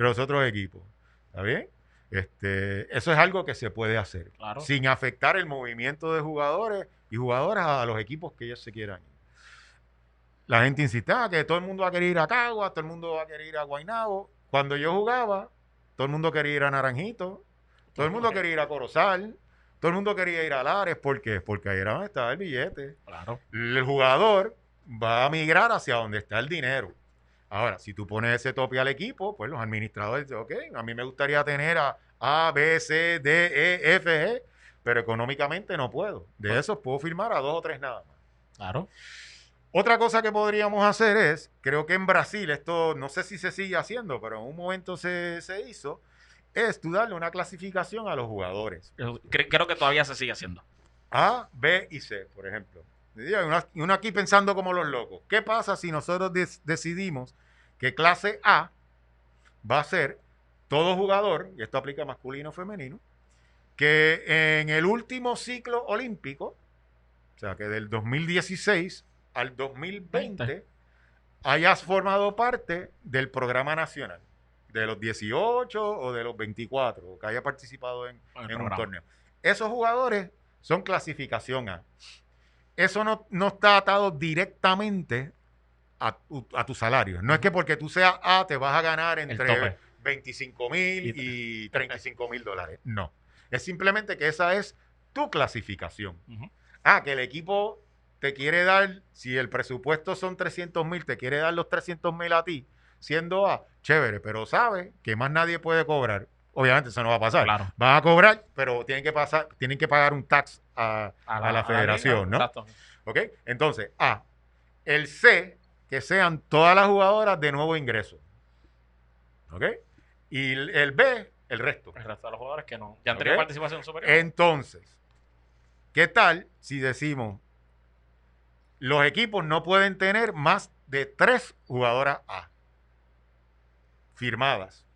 Speaker 2: ¿Está bien? Eso es algo que se puede hacer, claro, sin afectar el movimiento de jugadores y jugadoras a los equipos que ellos se quieran ir. La gente insiste que todo el mundo va a querer ir a Caguas, todo el mundo va a querer ir a Guaynabo. Cuando yo jugaba, todo el mundo quería ir a Naranjito, todo el mundo quería ir a Corozal, todo el mundo quería ir a Lares. ¿Por qué? Porque ahí era donde estaba el billete. Claro. El jugador va a migrar hacia donde está el dinero. Ahora, si tú pones ese tope al equipo, pues los administradores dicen, ok, a mí me gustaría tener a B, C, D, E, F, G, pero económicamente no puedo. De esos puedo firmar a 2 o 3 nada más.
Speaker 1: Claro.
Speaker 2: Otra cosa que podríamos hacer es, creo que en Brasil, esto no sé si se sigue haciendo, pero en un momento se hizo, es tú darle una clasificación a los jugadores.
Speaker 1: Creo que todavía se sigue haciendo.
Speaker 2: A, B y C, por ejemplo. Y uno aquí pensando como los locos. ¿Qué pasa si nosotros decidimos que clase A va a ser todo jugador, y esto aplica masculino o femenino, que en el último ciclo olímpico, o sea, que del 2016 al 2020, hayas formado parte del programa nacional, de los 18 o de los 24, o que haya participado en un torneo. Esos jugadores son clasificación A. eso no está atado directamente a tu salario. No es que porque tú seas A te vas a ganar entre
Speaker 1: tope.
Speaker 2: 25,000 y 35,000 dólares. No. Es simplemente que esa es tu clasificación.
Speaker 1: Ujú.
Speaker 2: Que el equipo te quiere dar, si el presupuesto son 300,000, te quiere dar los 300,000 a ti, siendo A, chévere, pero sabe que más nadie puede cobrar. Obviamente eso no va a pasar.
Speaker 1: Claro.
Speaker 2: Van a cobrar, pero tienen que pagar un tax a la federación, ¿no?
Speaker 1: Exacto.
Speaker 2: ¿Ok? Entonces, el C, que sean todas las jugadoras de nuevo ingreso. ¿Ok? Y el B, el resto.
Speaker 1: El resto de los jugadores que no. Ya han tenido
Speaker 2: Ok.
Speaker 1: participación superior.
Speaker 2: Entonces, ¿qué tal si decimos los equipos no pueden tener más de 3 jugadoras A firmadas?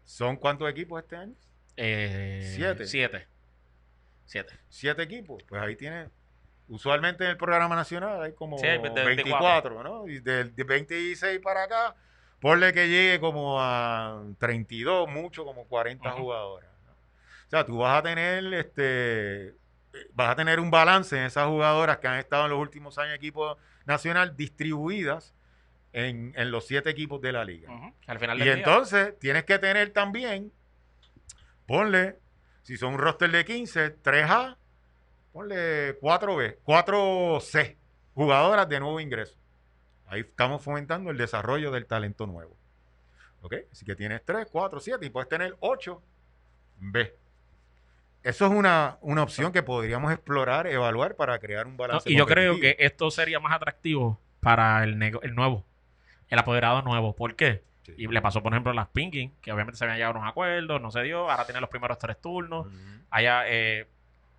Speaker 2: ¿Son cuántos equipos este año? 7. 7 equipos. Pues ahí tiene. Usualmente en el programa nacional hay como
Speaker 1: Sí, hay de
Speaker 2: 24, ¿no? Y de 26 para acá, ponle que llegue como a 32, mucho como 40
Speaker 1: Ujú.
Speaker 2: jugadoras, ¿no? O sea, tú vas a tener un balance en esas jugadoras que han estado en los últimos años en equipo nacional distribuidas en los 7 equipos de la liga.
Speaker 1: Ujú. Al final
Speaker 2: Y
Speaker 1: del día.
Speaker 2: entonces tienes que tener también, ponle, si son un roster de 15, 3A, ponle 4B, 4C, jugadoras de nuevo ingreso. Ahí estamos fomentando el desarrollo del talento nuevo. ¿Ok? Así que tienes 3, 4, 7 y puedes tener 8B. Eso es una opción que podríamos explorar, evaluar para crear un
Speaker 1: No,
Speaker 2: balance
Speaker 1: y yo creo
Speaker 2: competitivo.
Speaker 1: que esto sería más atractivo para el nuevo, el apoderado nuevo. ¿Por qué?
Speaker 2: Sí.
Speaker 1: Y le pasó, por ejemplo, a las Pinkin, que obviamente se habían llegado a unos acuerdos, no se dio, ahora tiene los primeros 3 turnos.
Speaker 2: Ujú.
Speaker 1: Allá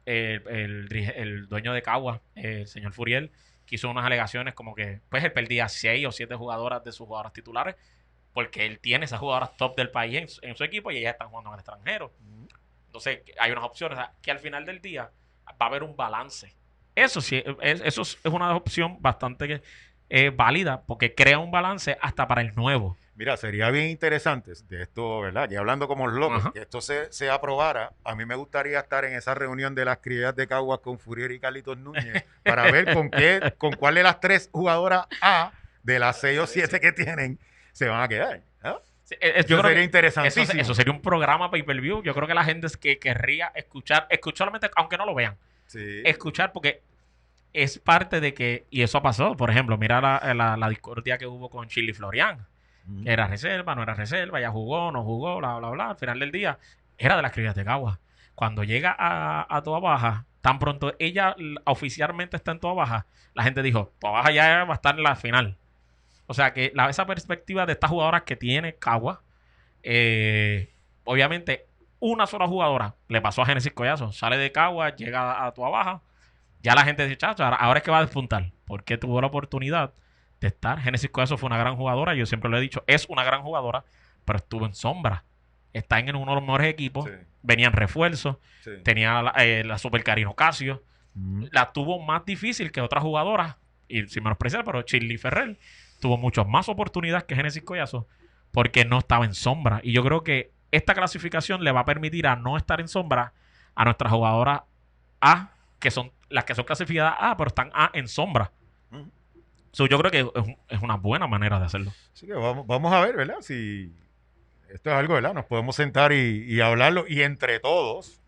Speaker 1: el dueño de Cagua, el señor Furiel, que hizo unas alegaciones como que pues él perdía 6 o 7 jugadoras de sus jugadoras titulares porque él tiene esas jugadoras top del país en su equipo y ellas están jugando en el extranjero. Entonces hay unas opciones, o sea, que al final del día va a haber un balance. Eso sí, eso es una opción bastante válida porque crea un balance hasta para el nuevo.
Speaker 2: Mira, sería bien interesante de esto, ¿verdad? Que hablando como locos,
Speaker 1: Ajá.
Speaker 2: que esto se aprobara. A mí me gustaría estar en esa reunión de las criadas de Caguas con Furier y Carlitos Núñez para ver con cuál de las 3 jugadoras A de las 6 o 7 que tienen se van a quedar, ¿no?
Speaker 1: Sí,
Speaker 2: Eso
Speaker 1: yo creo
Speaker 2: sería
Speaker 1: que
Speaker 2: interesantísimo.
Speaker 1: eso sería un programa pay-per-view. Yo creo que la gente es que querría escuchar solamente, aunque no lo vean,
Speaker 2: Sí.
Speaker 1: escuchar porque es parte de que, y eso pasó, por ejemplo, mira la discordia que hubo con Chili Florian, que era reserva, no era reserva, ya jugó, no jugó, bla, bla, bla. Al final del día, era de las crías de Cagua. Cuando llega a Toa Baja, tan pronto ella oficialmente está en Toa Baja, la gente dijo, Toa Baja ya va a estar en la final. O sea que esa perspectiva de estas jugadoras que tiene Cagua, obviamente, una sola jugadora le pasó a Génesis Collazo, sale de Cagua, llega a Toa Baja, ya la gente dice, chacho, ahora es que va a despuntar, porque tuvo la oportunidad de estar. Génesis Collazo fue una gran jugadora, yo siempre lo he dicho, es una gran jugadora, pero estuvo en sombra. Está en uno de los mejores equipos,
Speaker 2: Sí.
Speaker 1: venían refuerzos,
Speaker 2: Sí.
Speaker 1: tenía la Super Karina Ocasio, la tuvo más difícil que otras jugadoras, y sin menospreciar, pero Shirley Ferrer tuvo muchas más oportunidades que Génesis Collazo porque no estaba en sombra. Y yo creo que esta clasificación le va a permitir a no estar en sombra a nuestras jugadoras A, que son las que son clasificadas A, pero están A en sombra.
Speaker 2: Ujú.
Speaker 1: So, yo creo que es una buena manera de hacerlo.
Speaker 2: Así que vamos a ver, ¿verdad? Si esto es algo, ¿verdad? Nos podemos sentar y hablarlo y entre todos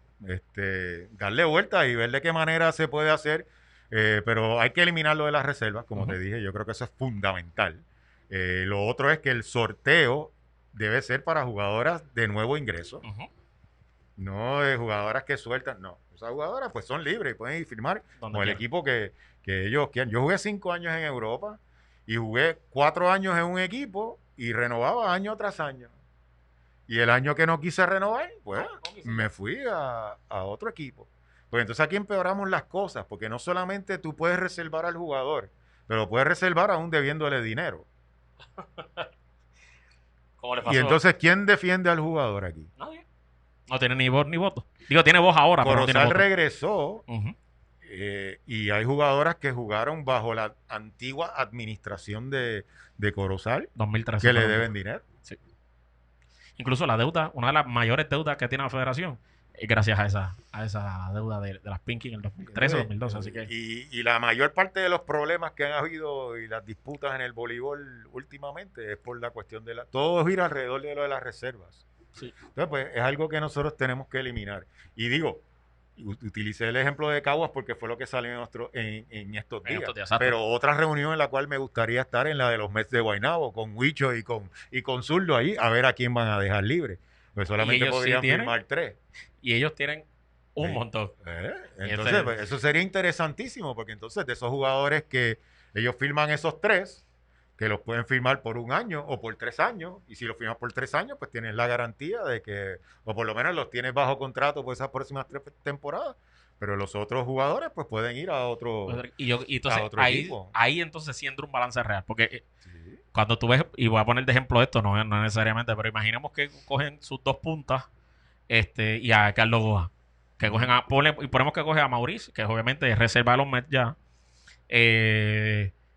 Speaker 2: darle vuelta y ver de qué manera se puede hacer. Pero hay que eliminar lo de las reservas, como te dije. Yo creo que eso es fundamental. Lo otro es que el sorteo debe ser para jugadoras de nuevo ingreso. No de jugadoras que sueltan, no. Esas jugadoras pues son libres y pueden ir firmar
Speaker 1: Donde
Speaker 2: con el
Speaker 1: quieran.
Speaker 2: equipo que ellos quieran. Yo jugué 5 años en Europa y jugué 4 años en un equipo y renovaba año tras año. Y el año que no quise renovar, pues me fui a otro equipo. Pues entonces aquí empeoramos las cosas, porque no solamente tú puedes reservar al jugador, pero puedes reservar aún debiéndole dinero.
Speaker 1: ¿Cómo le pasó?
Speaker 2: Y entonces, ¿quién defiende al jugador aquí?
Speaker 1: Nadie. No tiene ni voz ni voto. Digo, tiene voz ahora, pero no tiene
Speaker 2: Corozal
Speaker 1: voto.
Speaker 2: regresó
Speaker 1: Ujú.
Speaker 2: y hay jugadoras que jugaron bajo la antigua administración de Corozal
Speaker 1: 2013.
Speaker 2: que le
Speaker 1: fueron.
Speaker 2: deben dinero.
Speaker 1: Sí. Incluso la deuda, una de las mayores deudas que tiene la federación gracias a esa deuda de las Pinky en el 2013 o 2012. Así que
Speaker 2: y la mayor parte de los problemas que han habido y las disputas en el voleibol últimamente es por la cuestión de todo gira alrededor de lo de las reservas.
Speaker 1: sí.
Speaker 2: Entonces, pues es algo que nosotros tenemos que eliminar. Y digo, utilicé el ejemplo de Caguas porque fue lo que salió en estos días. Pero otra reunión en la cual me gustaría estar en la de los Mets de Guaynabo, con Huicho y con Zurdo ahí, a ver a quién van a dejar libre. Pues solamente podrían firmar 3.
Speaker 1: Y ellos tienen un montón.
Speaker 2: Entonces, pues, eso sería interesantísimo, porque entonces de esos jugadores que ellos firman esos 3, que los pueden firmar por 1 año o por 3 años, y si los firmas por 3 años, pues tienes la garantía de que, o por lo menos los tienes bajo contrato por esas próximas 3 temporadas, pero los otros jugadores pues pueden ir a otro,
Speaker 1: y entonces
Speaker 2: a otro equipo.
Speaker 1: Ahí entonces sí entra un balance real, porque cuando tú ves, y voy a poner de ejemplo esto, no necesariamente, pero imaginemos que cogen sus 2 puntas y a Carlos Goja, que cogen y ponemos que coge a Maurice, que obviamente es reserva de los Mets ya.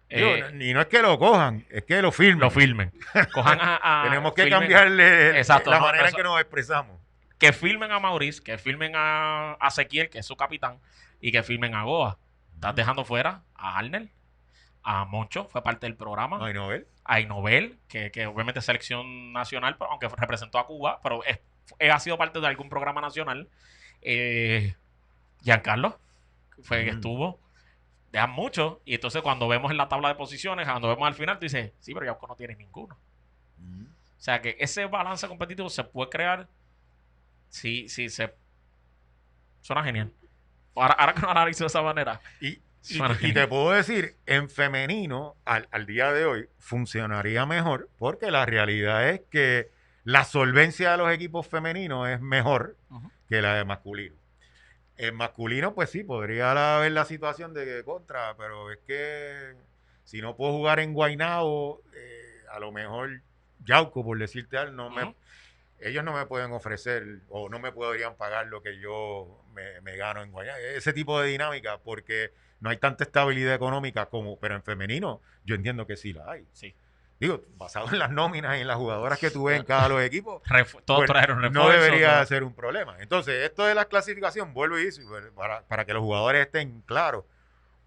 Speaker 2: Y no es que lo cojan, es que lo firmen.
Speaker 1: Lo firmen. Cojan
Speaker 2: Tenemos que cambiarle la manera en
Speaker 1: eso,
Speaker 2: que nos expresamos.
Speaker 1: Que firmen a Maurice, que firmen a Ezequiel, que es su capitán, y que firmen a Goa. Estás dejando fuera a Arnel, a Moncho, fue parte del programa. A Inobel, que obviamente es selección nacional, pero aunque representó a Cuba, pero ha sido parte de algún programa nacional. Giancarlo, que estuvo. Dejan mucho, y entonces cuando vemos en la tabla de posiciones, cuando vemos al final, tú dices, sí, pero Yauco no tiene ninguno. O sea que ese balance competitivo se puede crear si se... Suena genial. Ahora que lo analizo de esa manera.
Speaker 2: Y te puedo decir, en femenino, al día de hoy, funcionaría mejor, porque la realidad es que la solvencia de los equipos femeninos es mejor que la de masculino. En masculino, pues sí, podría haber la situación de que pero es que si no puedo jugar en Guaynabo, a lo mejor Yauco, por decirte algo, ellos no me pueden ofrecer o no me podrían pagar lo que yo me gano en Guaynabo. Ese tipo de dinámica, porque no hay tanta estabilidad económica pero en femenino yo entiendo que sí la hay.
Speaker 1: Sí.
Speaker 2: Digo, basado en las nóminas y en las jugadoras que tuve en cada los equipos,
Speaker 1: todos trajeron refuerzo,
Speaker 2: no debería ser un problema. Entonces, esto de la clasificación, vuelvo y digo, para que los jugadores estén claros,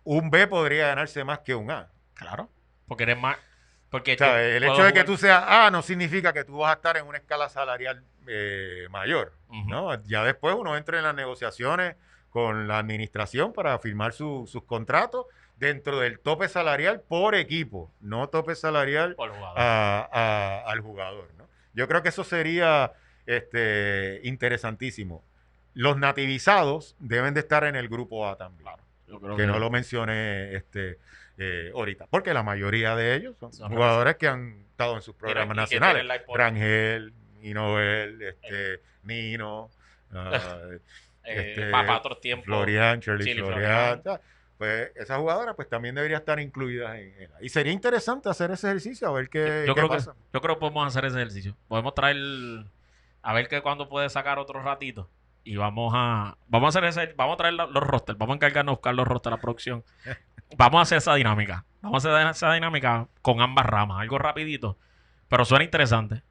Speaker 2: un B podría ganarse más que un A.
Speaker 1: Claro, porque eres más... Porque
Speaker 2: el hecho de que tú seas A no significa que tú vas a estar en una escala salarial mayor, ¿no? Ya después uno entra en las negociaciones con la administración para firmar sus contratos dentro del tope salarial por equipo, no tope salarial al jugador, ¿no? Yo creo que eso sería interesantísimo. Los nativizados deben de estar en el grupo A también. Claro, yo creo que no lo mencioné ahorita, porque la mayoría de ellos son jugadores que han estado en sus programas nacionales. Rangel, Inobel, Nino,
Speaker 1: para otros tiempos,
Speaker 2: Florian, Shirley Florian. Pues esas jugadoras pues también deberían estar incluidas y sería interesante hacer ese ejercicio, a ver qué pasa.
Speaker 1: Yo creo que podemos hacer ese ejercicio. Podemos traer, a ver que cuando puede sacar otro ratito. Y vamos a traer los rosters, vamos a encargarnos de buscar los rosters a la producción. Vamos a hacer esa dinámica. Vamos a hacer esa dinámica con ambas ramas, algo rapidito. Pero suena interesante.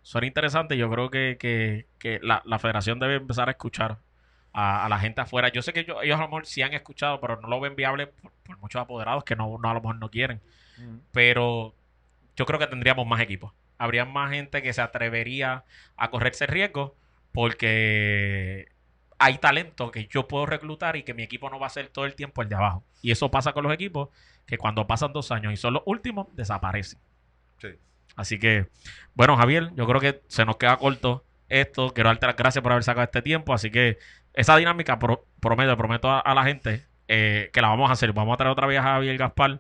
Speaker 1: Yo creo que la federación debe empezar a escuchar a la gente afuera. Yo sé que ellos a lo mejor sí han escuchado, pero no lo ven viable por muchos apoderados que no a lo mejor no quieren. Pero yo creo que tendríamos más equipos. Habría más gente que se atrevería a correrse riesgo porque hay talento que yo puedo reclutar y que mi equipo no va a ser todo el tiempo el de abajo. Y eso pasa con los equipos que cuando pasan 2 años y son los últimos, desaparecen.
Speaker 2: Sí.
Speaker 1: Así que, bueno, Javier, yo creo que se nos queda corto esto. Quiero darte las gracias por haber sacado este tiempo. Así que esa dinámica prometo a la gente que la vamos a hacer. Vamos a traer otra vez a Javier Gaspar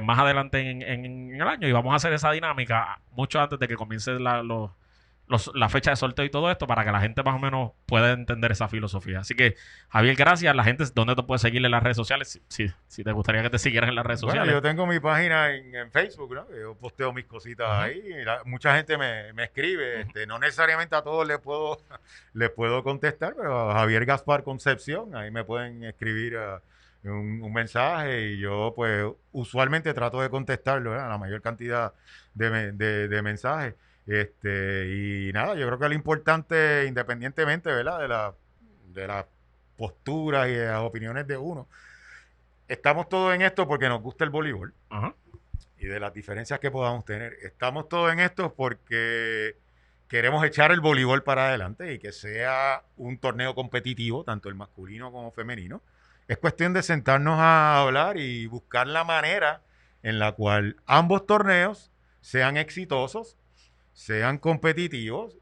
Speaker 1: más adelante en el año y vamos a hacer esa dinámica mucho antes de que comience la fecha de sorteo y todo esto para que la gente más o menos pueda entender esa filosofía. Así que, Javier, gracias. La gente, ¿dónde te puede seguir en las redes sociales? Si te gustaría que te siguieran en las redes sociales.
Speaker 2: Yo tengo mi página en Facebook, ¿no? Yo posteo mis cositas ahí. Mucha gente me escribe. No necesariamente a todos les puedo contestar, pero a Javier Gaspar Concepción, ahí me pueden escribir un mensaje y yo, pues, usualmente trato de contestarlo, ¿verdad? La mayor cantidad de mensajes. Y nada, yo creo que lo importante, independientemente, ¿verdad? de las posturas y de las opiniones de uno. Estamos todos en esto porque nos gusta el voleibol.
Speaker 1: Ajá.
Speaker 2: Y de las diferencias que podamos tener. Estamos todos en esto porque queremos echar el voleibol para adelante y que sea un torneo competitivo, tanto el masculino como femenino. Es cuestión de sentarnos a hablar y buscar la manera en la cual ambos torneos sean exitosos, sean competitivos,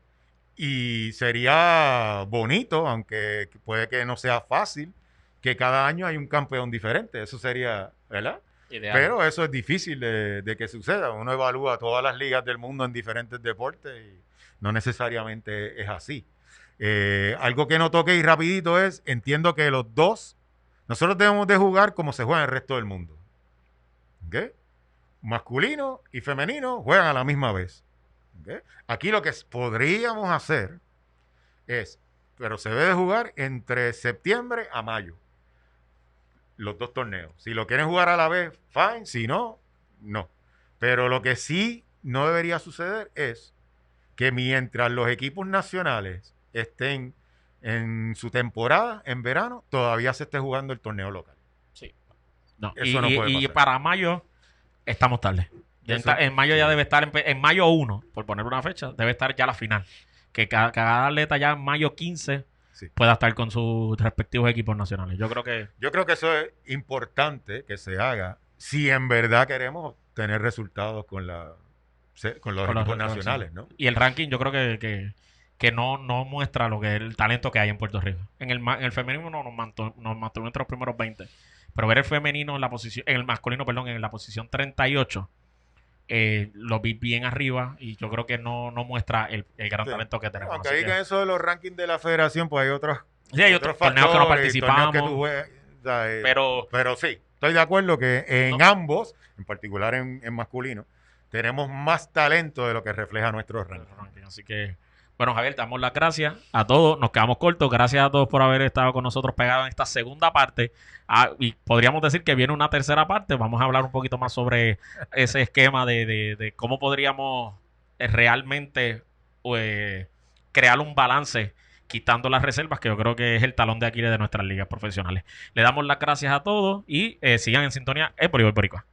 Speaker 2: y sería bonito, aunque puede que no sea fácil, que cada año hay un campeón diferente. Eso sería, ¿verdad?
Speaker 1: Ideal.
Speaker 2: Pero eso es difícil de que suceda. Uno evalúa todas las ligas del mundo en diferentes deportes y no necesariamente es así. Algo que no toqué y rapidito es, entiendo que los dos, nosotros debemos de jugar como se juega en el resto del mundo. ¿Ok? Masculino y femenino juegan a la misma vez. ¿Ok? Aquí lo que podríamos hacer es, pero se debe de jugar entre septiembre a mayo. Los dos torneos. Si lo quieren jugar a la vez, fine. Si no, no. Pero lo que sí no debería suceder es que mientras los equipos nacionales estén en su temporada, en verano, todavía se esté jugando el torneo local.
Speaker 1: Sí. No.
Speaker 2: Eso no puede
Speaker 1: Y
Speaker 2: pasar.
Speaker 1: para mayo estamos tarde. En mayo ya debe estar, en mayo 1, por poner una fecha, debe estar ya la final. Que cada atleta ya en mayo 15 pueda estar con sus respectivos equipos nacionales. Yo creo que
Speaker 2: eso es importante que se haga si en verdad queremos tener resultados con los equipos nacionales, ¿no?
Speaker 1: Y el ranking yo creo que no muestra lo que es el talento que hay en Puerto Rico. En el femenino nos mantuvo entre los primeros 20. Pero ver el femenino en el masculino, perdón, en la posición 38, lo vi bien arriba y yo creo que no muestra el gran talento que tenemos.
Speaker 2: Aunque ahí con eso de los rankings de la federación, pues hay otros
Speaker 1: torneos que no participamos.
Speaker 2: Que tú juegas, pero sí, estoy de acuerdo que en ambos, en particular en masculino, tenemos más talento de lo que refleja nuestro ranking.
Speaker 1: Así que, bueno, Javier, te damos las gracias a todos. Nos quedamos cortos. Gracias a todos por haber estado con nosotros pegados en esta segunda parte. Y podríamos decir que viene una tercera parte. Vamos a hablar un poquito más sobre ese esquema de cómo podríamos realmente crear un balance quitando las reservas, que yo creo que es el talón de Aquiles de nuestras ligas profesionales. Le damos las gracias a todos y sigan en sintonía el Voleibol Boricua.